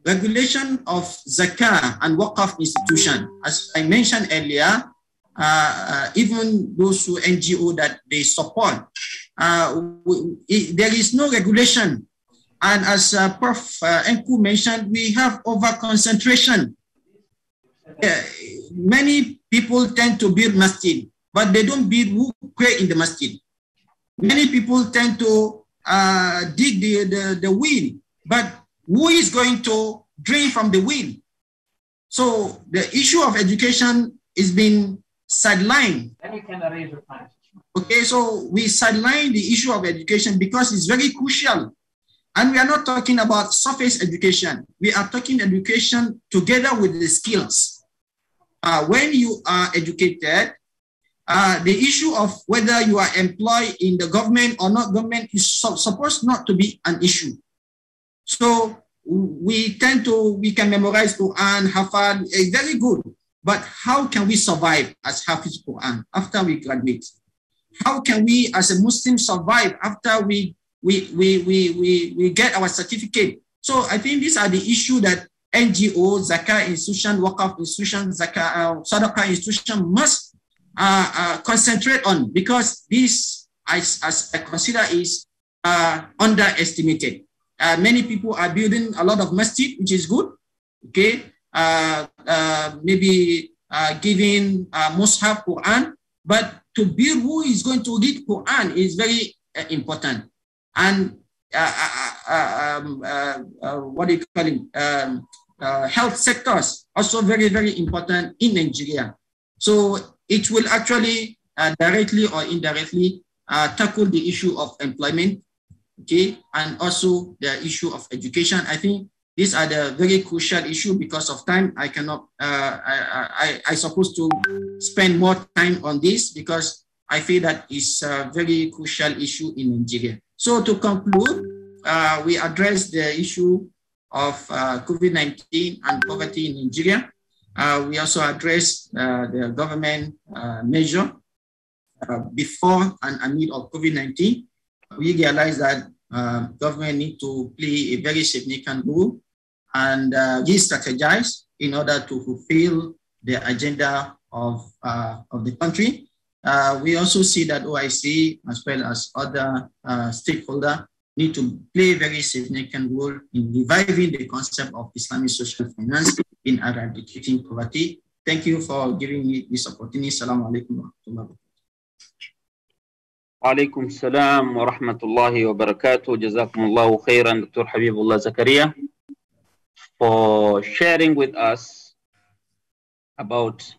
Speaker 8: Regulation of zakah and waqf institution, as I mentioned earlier, even those who NGO that they support, there is no regulation. And as Prof. Enku mentioned, we have over concentration. Many people tend to build masjid, but they don't build who pray in the masjid. Many people tend to dig the well, but who is going to drain from the well? So the issue of education is being sidelined. Okay, so we sideline the issue of education because it's very crucial. And we are not talking about surface education. We are talking education together with the skills. When you are educated, the issue of whether you are employed in the government or not government is supposed not to be an issue. So we can memorize Quran, Hafad, very good. But how can we survive as Hafiz Quran after we graduate? How can we as a Muslim survive after we get our certificate? So I think these are the issues that NGO, Zakah institution, Waqaf institution, Zakah, Sadaqah institution must concentrate on, because this, as I consider, is underestimated. Many people are building a lot of masjid, which is good. Okay, maybe giving Mus'haf Quran, but to build who is going to read Quran is very important. And what do you call it? Health sectors also very, very important in Nigeria. So it will actually directly or indirectly tackle the issue of employment, okay, and also the issue of education. I think these are the very crucial issue. Because of time, I cannot, I supposed to spend more time on this because I feel that it's a very crucial issue in Nigeria. So to conclude, we address the issue of COVID-19 and poverty in Nigeria. We also address the government measure before and amid of COVID-19. We realize that government need to play a very significant role and re-strategize in order to fulfill the agenda of the country. We also see that OIC, as well as other stakeholders, need to play a very significant role in reviving the concept of Islamic social finance in eradicating poverty. Thank you for giving me this opportunity. Assalamu alaikum wa rahmatullahi wa
Speaker 2: barakatuh. Alaikum salam wa rahmatullahi wa barakatuh. Jazakumullahu khairan, Dr. Habibullah Zakari, for sharing with us about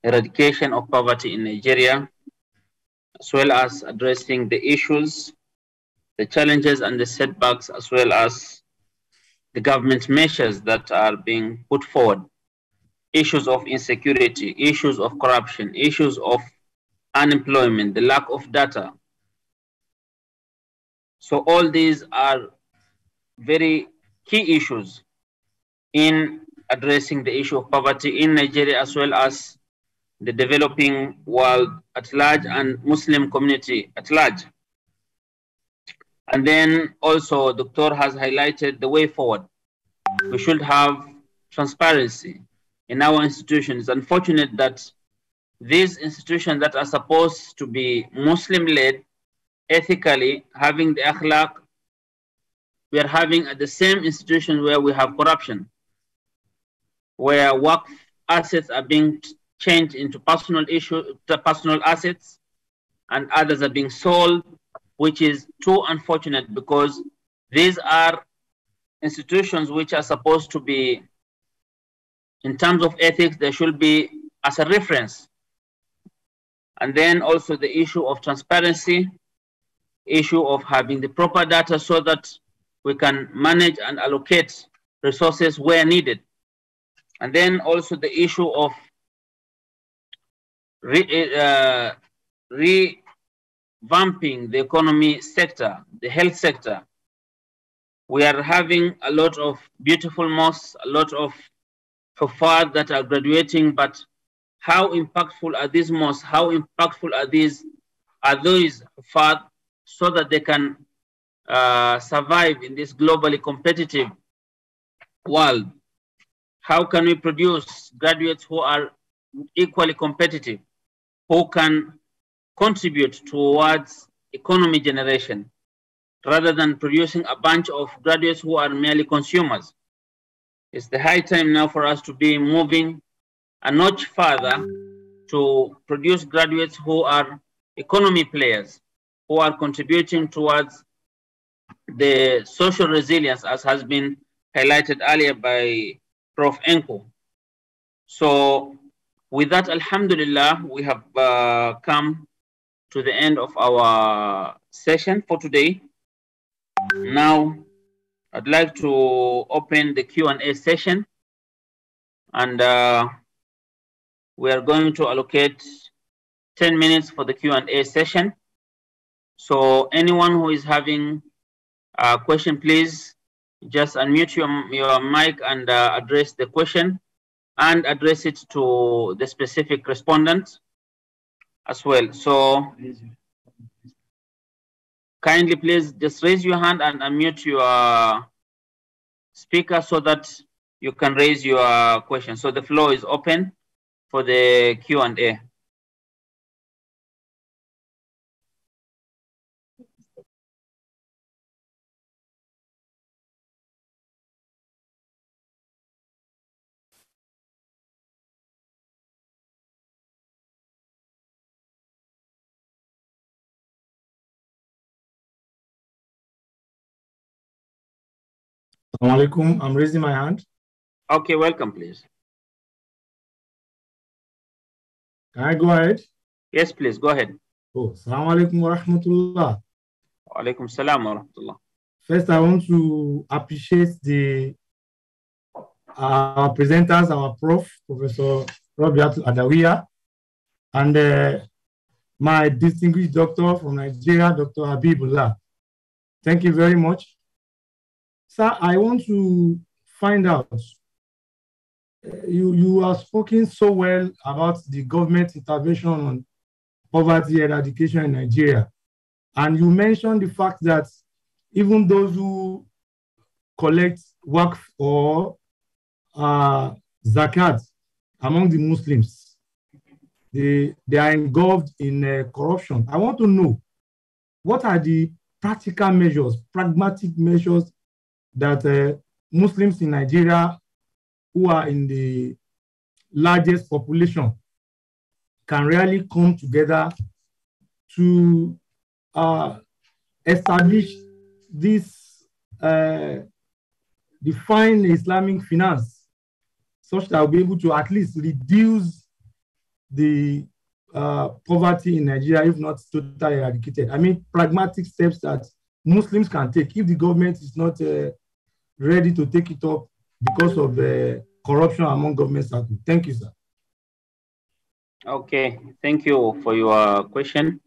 Speaker 2: eradication of poverty in Nigeria, as well as addressing the issues, the challenges and the setbacks, as well as the government measures that are being put forward. Issues of insecurity, issues of corruption, issues of unemployment, the lack of data. So all these are very key issues in addressing the issue of poverty in Nigeria, as well as the developing world at large and Muslim community at large. And then also, Doctor has highlighted the way forward. We should have transparency in our institutions. It's unfortunate that these institutions that are supposed to be Muslim-led, ethically, having the akhlaq, we are having at the same institution where we have corruption, where work assets are being changed into personal assets, and others are being sold, which is too unfortunate, because these are institutions which are supposed to be, in terms of ethics, they should be as a reference. And then also the issue of transparency, issue of having the proper data so that we can manage and allocate resources where needed. And then also the issue of revamping the economy sector, the health sector. We are having a lot of beautiful mosques, a lot of Hufad that are graduating, but how impactful are these mosques? How impactful are those Hufad so that they can survive in this globally competitive world? How can we produce graduates who are equally competitive, who can contribute towards economy generation, rather than producing a bunch of graduates who are merely consumers? It's the high time now for us to be moving a notch further to produce graduates who are economy players, who are contributing towards the social resilience, as has been highlighted earlier by Prof. Enko. So with that, alhamdulillah, we have come to the end of our session for today. Now, I'd like to open the Q&A session, and we are going to allocate 10 minutes for the Q&A session. So anyone who is having a question, please just unmute your mic and address the question, and address it to the specific respondent as well. So kindly please just raise your hand and unmute your speaker so that you can raise your question. So the floor is open for the Q&A.
Speaker 9: Assalamu alaikum. I'm raising my hand.
Speaker 2: Okay, welcome, please.
Speaker 9: Can I go ahead?
Speaker 2: Yes, please, go ahead.
Speaker 9: Oh, assalamu alaikum wa rahmatullah.
Speaker 2: Wa alaikum salam wa rahmatullah.
Speaker 9: First, I want to appreciate our presenters, our Prof, Professor Adawiya, and my distinguished doctor from Nigeria, Dr. Habibullah. Thank you very much. Sir, I want to find out, you are speaking so well about the government intervention on poverty eradication in Nigeria. And you mentioned the fact that even those who collect waqf or zakat among the Muslims, they are engulfed in corruption. I want to know, what are the practical measures, pragmatic measures that Muslims in Nigeria who are in the largest population can really come together to establish this defined Islamic finance, such that we'll be able to at least reduce the poverty in Nigeria, if not totally eradicated. I mean, pragmatic steps that Muslims can take if the government is not ready to take it up because of corruption among government circles. Thank you, sir.
Speaker 2: Okay, thank you for your question.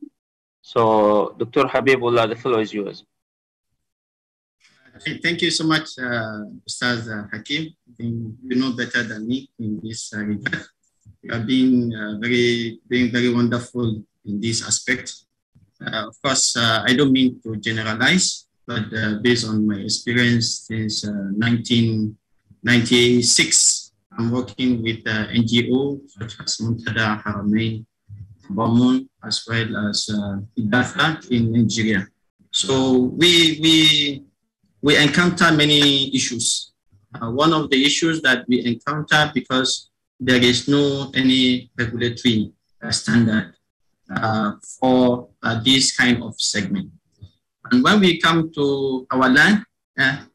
Speaker 2: So, Dr. Habibullah, the floor is yours.
Speaker 8: Thank you so much, Ustaz Hakim. I think you know better than me in this regard. You have been very wonderful in this aspect. Of course, I don't mean to generalize, but based on my experience since 1996, I'm working with NGO such as Muntada Haramain, Bamun, as well as Idafa in Nigeria. So we encounter many issues. One of the issues that we encounter, because there is no any regulatory standard for this kind of segment. And when we come to our land,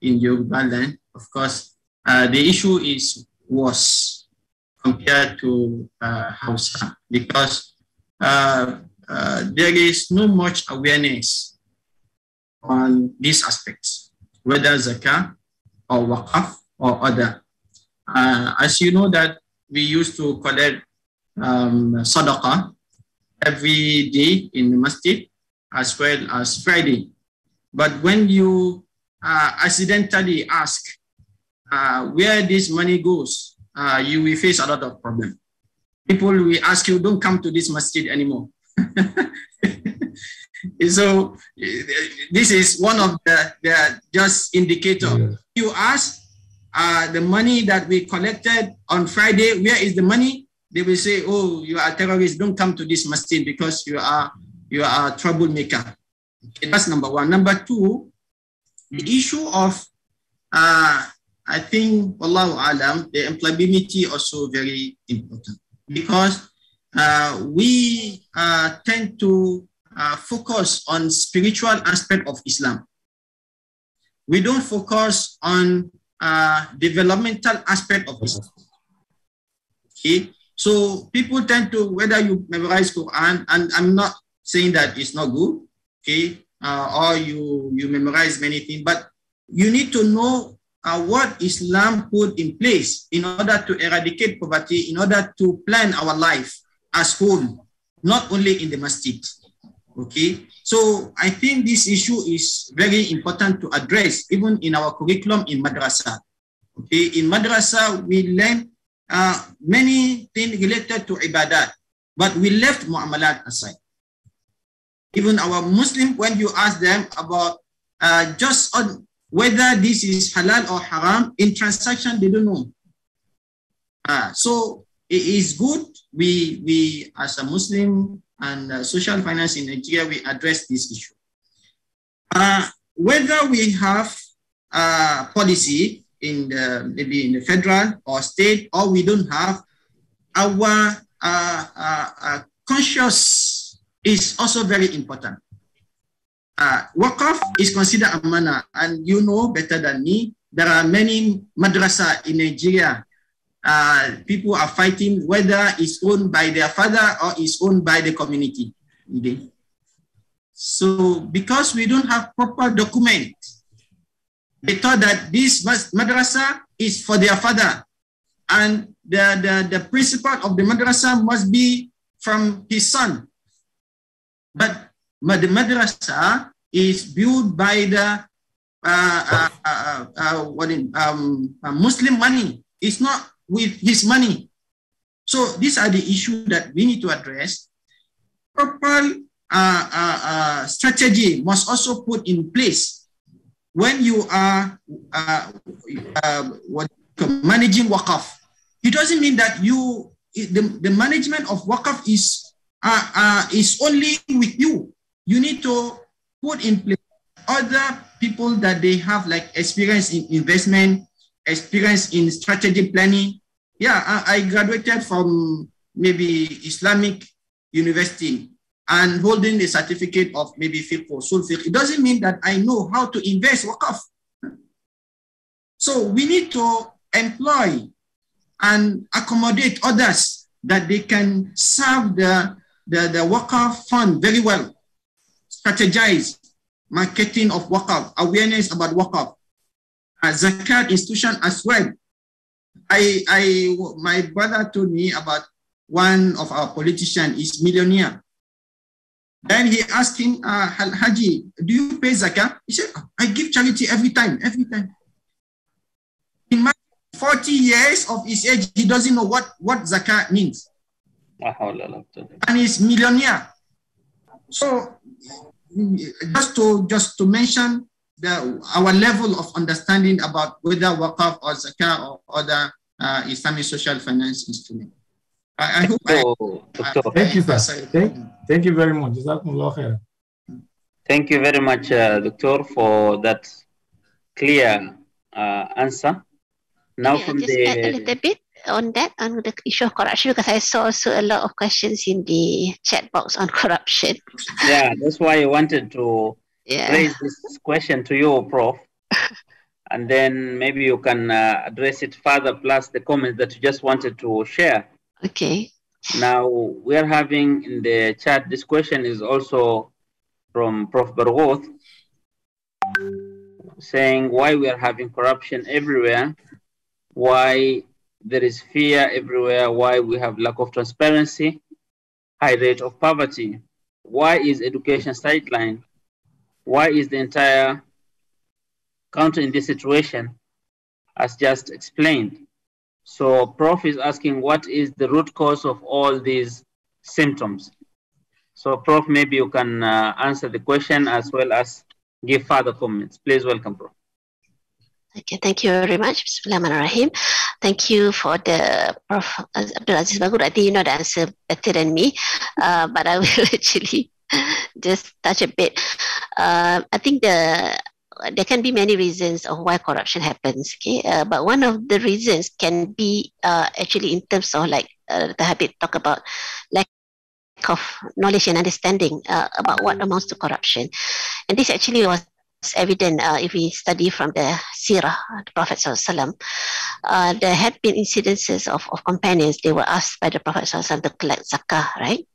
Speaker 8: in Yoruba land, of course, the issue is worse compared to Hausa, because there is no much awareness on these aspects, whether zakah or waqaf or other. As you know that we used to collect sadaqah every day in the masjid as well as Friday. But when you accidentally ask where this money goes, you will face a lot of problems. People will ask you, don't come to this masjid anymore. So this is one of the just indicator. Yeah. You ask the money that we collected on Friday, where is the money? They will say, oh, you are a terrorist, don't come to this masjid because you are a troublemaker. Okay, that's number one. Number two, the issue of I think, Wallahu Alam, the employability also very important, because we tend to focus on spiritual aspect of Islam. We don't focus on developmental aspect of Islam. Okay, so people tend to, whether you memorize Quran, and I'm not saying that it's not good, okay, or you memorize many things, but you need to know what Islam put in place in order to eradicate poverty, in order to plan our life as whole, not only in the masjid. Okay, so I think this issue is very important to address, even in our curriculum in madrasa. Okay, in madrasa we learn many things related to ibadat, but we left muamalat aside. Even our Muslim, when you ask them about just on whether this is halal or haram, in transaction, they don't know. So it is good we as a Muslim and social finance in Nigeria, we address this issue. Whether we have policy in the, maybe in the federal or state, or we don't have, our conscious is also very important. Waqaf is considered amana, and you know better than me, there are many madrasa in Nigeria. People are fighting whether it's owned by their father or it's owned by the community. Okay. So because we don't have proper document, they thought that this madrasa is for their father, and the principal of the madrasa must be from his son. But the madrasa is built by the Muslim money. It's not with his money. So these are the issues that we need to address. Proper strategy must also put in place when you are managing waqaf, it doesn't mean that the management of waqaf is only with you. You need to put in place other people that they have like experience in investment, experience in strategic planning. Yeah, I graduated from maybe Islamic University and holding a certificate of maybe fiqh or usul fiqh. It doesn't mean that I know how to invest waqaf. So we need to employ and accommodate others that they can serve the waqaf fund very well. Strategize marketing of waqaf, awareness about waqaf, zakat institution as well. My brother told me about one of our politicians is millionaire. Then he asked him, Haji, do you pay zakat? He said, I give charity every time. In my 40 years of his age, he doesn't know what zakat means. And he's millionaire. So just to mention our level of understanding about whether waqaf or zakat or other Islamic social finance instrument. I hope
Speaker 9: thank you, sir. Thank you very much.
Speaker 2: Thank you very much, Doctor, for that clear answer. Now from
Speaker 7: just add a little bit on that, on the issue of corruption, because I saw also a lot of questions in the chat box on corruption.
Speaker 2: Yeah, that's why I wanted to raise this question to you, Prof. And then maybe you can address it further, plus the comments that you just wanted to share.
Speaker 7: Okay.
Speaker 2: Now, we are having in the chat, this question is also from Prof. Berghout, saying why we are having corruption everywhere, why there is fear everywhere, why we have lack of transparency, high rate of poverty, why is education sidelined, why is the entire country in this situation, as just explained. So Prof is asking what is the root cause of all these symptoms. So Prof, maybe you can answer the question as well as give further comments. Please welcome, Prof.
Speaker 7: Okay, thank you very much. Bismillahirrahmanirrahim. Thank you for the Prof. Abdelaziz. I think you know the answer better than me, but I will actually just touch a bit. I think there can be many reasons of why corruption happens, okay? But one of the reasons can be actually in terms of like the Habib talk about lack of knowledge and understanding about what amounts to corruption. And this actually was evident if we study from the Sirah, the Prophet ﷺ. There had been incidences of companions, they were asked by the Prophet ﷺ to collect zakah, right?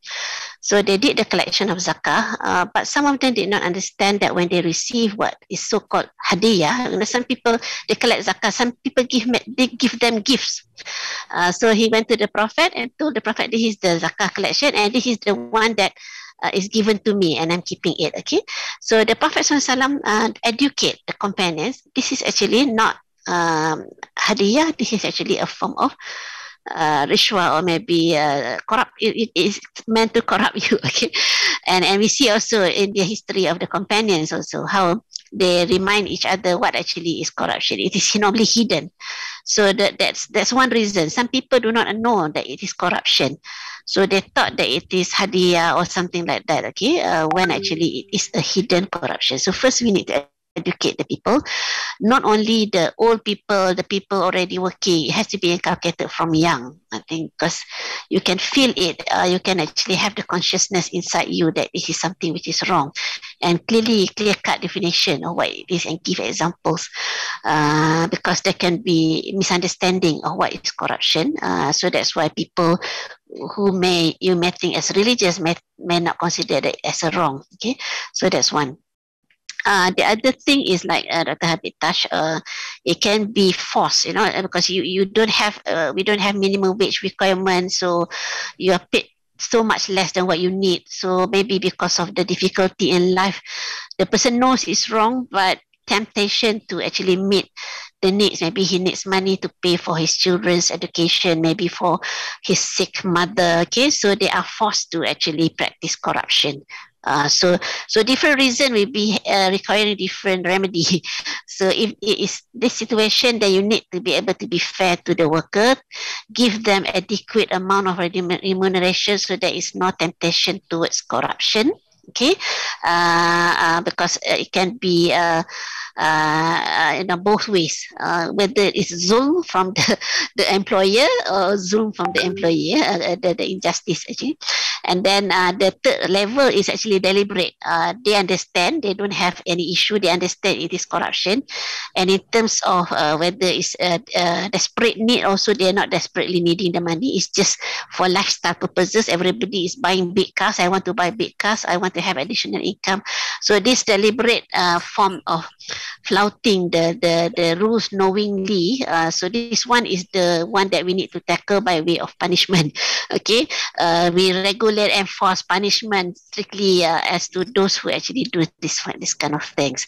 Speaker 7: So they did the collection of zakah, but some of them did not understand that when they receive what is so-called hadiyah, you know, some people, they collect zakah, some people they give them gifts. So he went to the Prophet and told the Prophet, this is the zakah collection and this is the one that is given to me and I'm keeping it, okay? So the Prophet ﷺ educate the companions, this is actually not hadiyah, this is actually a form of rishwa or maybe corrupt. It is meant to corrupt you, okay? And we see also in the history of the companions also how they remind each other what actually is corruption. It is normally hidden. So that's one reason. Some people do not know that it is corruption. So they thought that it is hadiyah or something like that, okay? When actually it is a hidden corruption. So first we need to educate the people, not only the old people, the people already working. It has to be inculcated from young, I think, because you can feel it. You can actually have the consciousness inside you that this is something which is wrong, and clear-cut definition of what it is and give examples, because there can be misunderstanding of what is corruption. So that's why people who you may think as religious may not consider it as a wrong. Okay, so that's one. The other thing is like Dr. Habib touched, it can be forced, you know, because you don't have we don't have minimum wage requirements, so you are paid so much less than what you need. So maybe because of the difficulty in life, the person knows it's wrong, but temptation to actually meet the needs. Maybe he needs money to pay for his children's education, maybe for his sick mother. Okay, so they are forced to actually practice corruption. So different reason will be requiring different remedy. So if it is this situation, then you need to be able to be fair to the worker, give them adequate amount of remuneration so there is no temptation towards corruption. Okay, because it can be both ways, whether it's zulm from the employer or zulm from the employee, the injustice actually. And then the third level is actually deliberate. They understand, they don't have any issue, they understand it is corruption. And in terms of whether it's a desperate need, also they're not desperately needing the money, it's just for lifestyle purposes. Everybody is buying big cars, I want to buy big cars, I want to have additional income. So this deliberate form of flouting the rules knowingly, so this one is the one that we need to tackle by way of punishment. Okay, we regulate, enforce punishment strictly as to those who actually do this kind of things.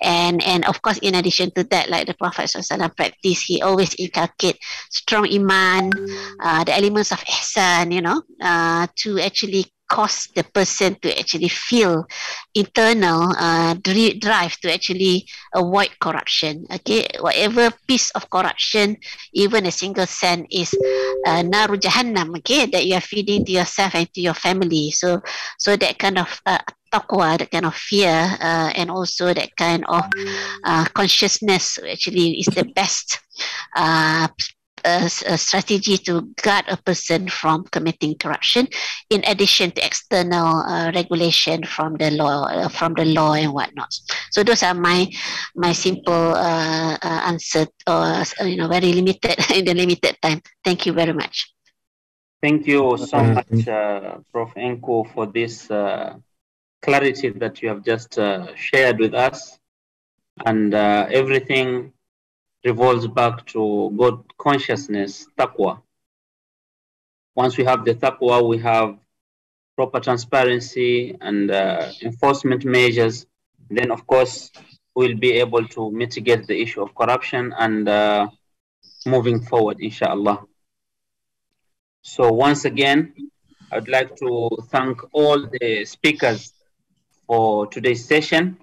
Speaker 7: And of course, in addition to that, like the Prophet ﷺ practice, he always inculcate strong iman, the elements of ihsan, to actually cause the person to actually feel internal drive to actually avoid corruption. Okay, whatever piece of corruption, even a single cent, is naru jahannam, okay, that you are feeding to yourself and to your family. So that kind of taqwa, that kind of fear, and also that kind of consciousness actually is the best a strategy to guard a person from committing corruption, in addition to external regulation from the law and whatnot. So those are my simple answer, very limited in the limited time. Thank you very much.
Speaker 2: Thank you so much, Prof. Enko, for this clarity that you have just shared with us, and everything revolves back to God consciousness, taqwa. Once we have the taqwa, we have proper transparency and enforcement measures, then of course we'll be able to mitigate the issue of corruption and moving forward, inshallah. So once again, I would like to thank all the speakers for today's session.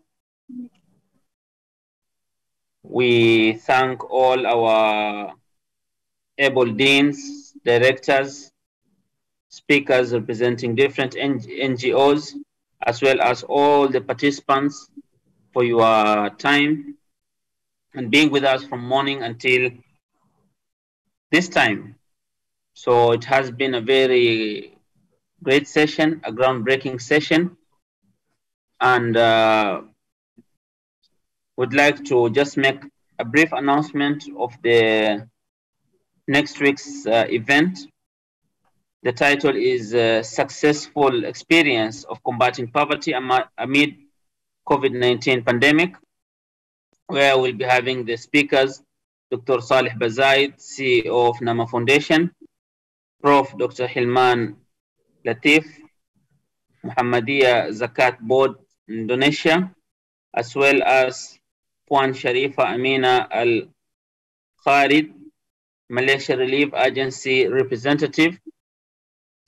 Speaker 2: We thank all our able deans, directors, speakers representing different NGOs, as well as all the participants for your time and being with us from morning until this time. So it has been a very great session, a groundbreaking session, and would like to just make a brief announcement of the next week's event. The title is Successful Experience of Combating Poverty Amid COVID-19 Pandemic, where we'll be having the speakers, Dr. Salih Bazaid, CEO of Nama Foundation, Prof. Dr. Hilman Latif, Muhammadiyah Zakat Board, Indonesia, as well as Puan Sharifa Amina al-Khared, Malaysia Relief Agency representative,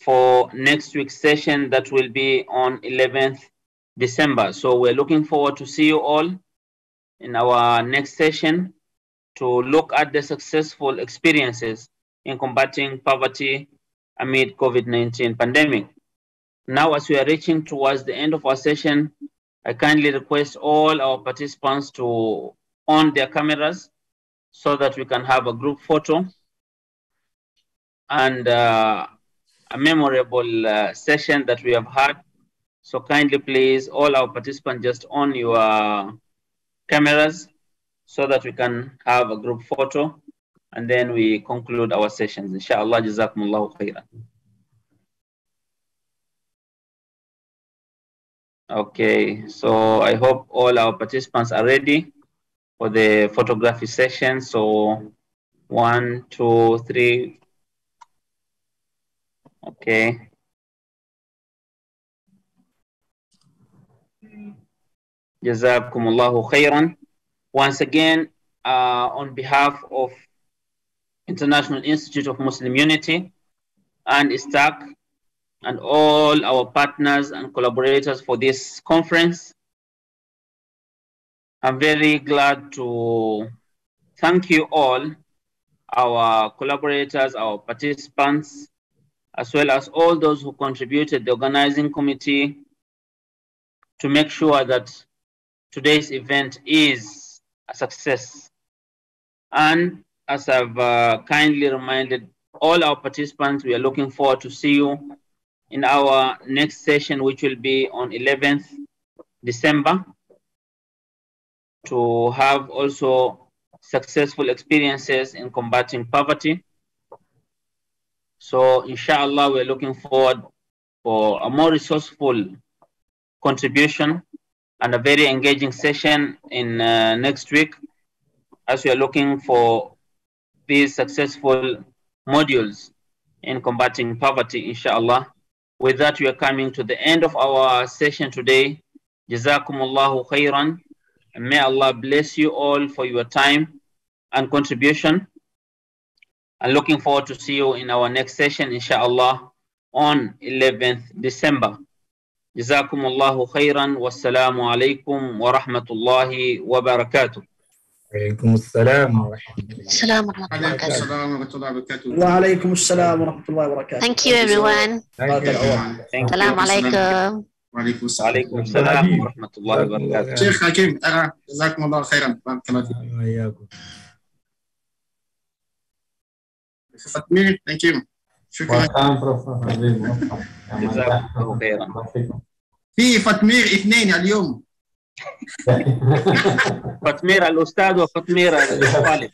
Speaker 2: for next week's session that will be on 11th December. So we're looking forward to see you all in our next session to look at the successful experiences in combating poverty amid COVID-19 pandemic. Now, as we are reaching towards the end of our session, I kindly request all our participants to on their cameras so that we can have a group photo and a memorable session that we have had. So kindly please, all our participants, just on your cameras so that we can have a group photo, and then we conclude our sessions. Inshallah, jazakumullahu khairan. Okay, so I hope all our participants are ready for the photography session. So 1, 2, 3. Okay. Jazakumullahu khairan. Once again, on behalf of International Institute of Muslim Unity and Istac, and all our partners and collaborators for this conference. I'm very glad to thank you all, our collaborators, our participants, as well as all those who contributed the organizing committee to make sure that today's event is a success. And as I've kindly reminded all our participants, we are looking forward to see you in our next session, which will be on 11th December, to have also successful experiences in combating poverty. So inshallah, we're looking forward for a more resourceful contribution and a very engaging session in next week, as we are looking for these successful modules in combating poverty, inshallah. With that, we are coming to the end of our session today. Jazakumullahu khairan. And may Allah bless you all for your time and contribution. And looking forward to see you in our next session, inshallah, on 11th December. Jazakumullahu khairan. Wassalamu alaikum wa rahmatullahi wa barakatuh.
Speaker 10: وعليكم السلام ورحمة الله.
Speaker 7: السلام ورحمة الله وبركاته.
Speaker 8: السلام ورحمة الله وبركاته.
Speaker 11: وعليكم السلام ورحمة الله وبركاته.
Speaker 7: Thank you everyone.
Speaker 2: Assalamu
Speaker 7: alaikum.
Speaker 8: وعليكم
Speaker 2: وعليكم السلام ورحمة الله وبركاته.
Speaker 8: شيخ حكيم جزاكم الله خيرا. بارك الله فيك.
Speaker 10: وإياكم.
Speaker 8: فاطمير thank you. شكرا.
Speaker 2: جزاكم الله خيرا.
Speaker 8: في فاطمير اثنين اليوم.
Speaker 2: فاطمير الأستاذ وفاطمير الطالب.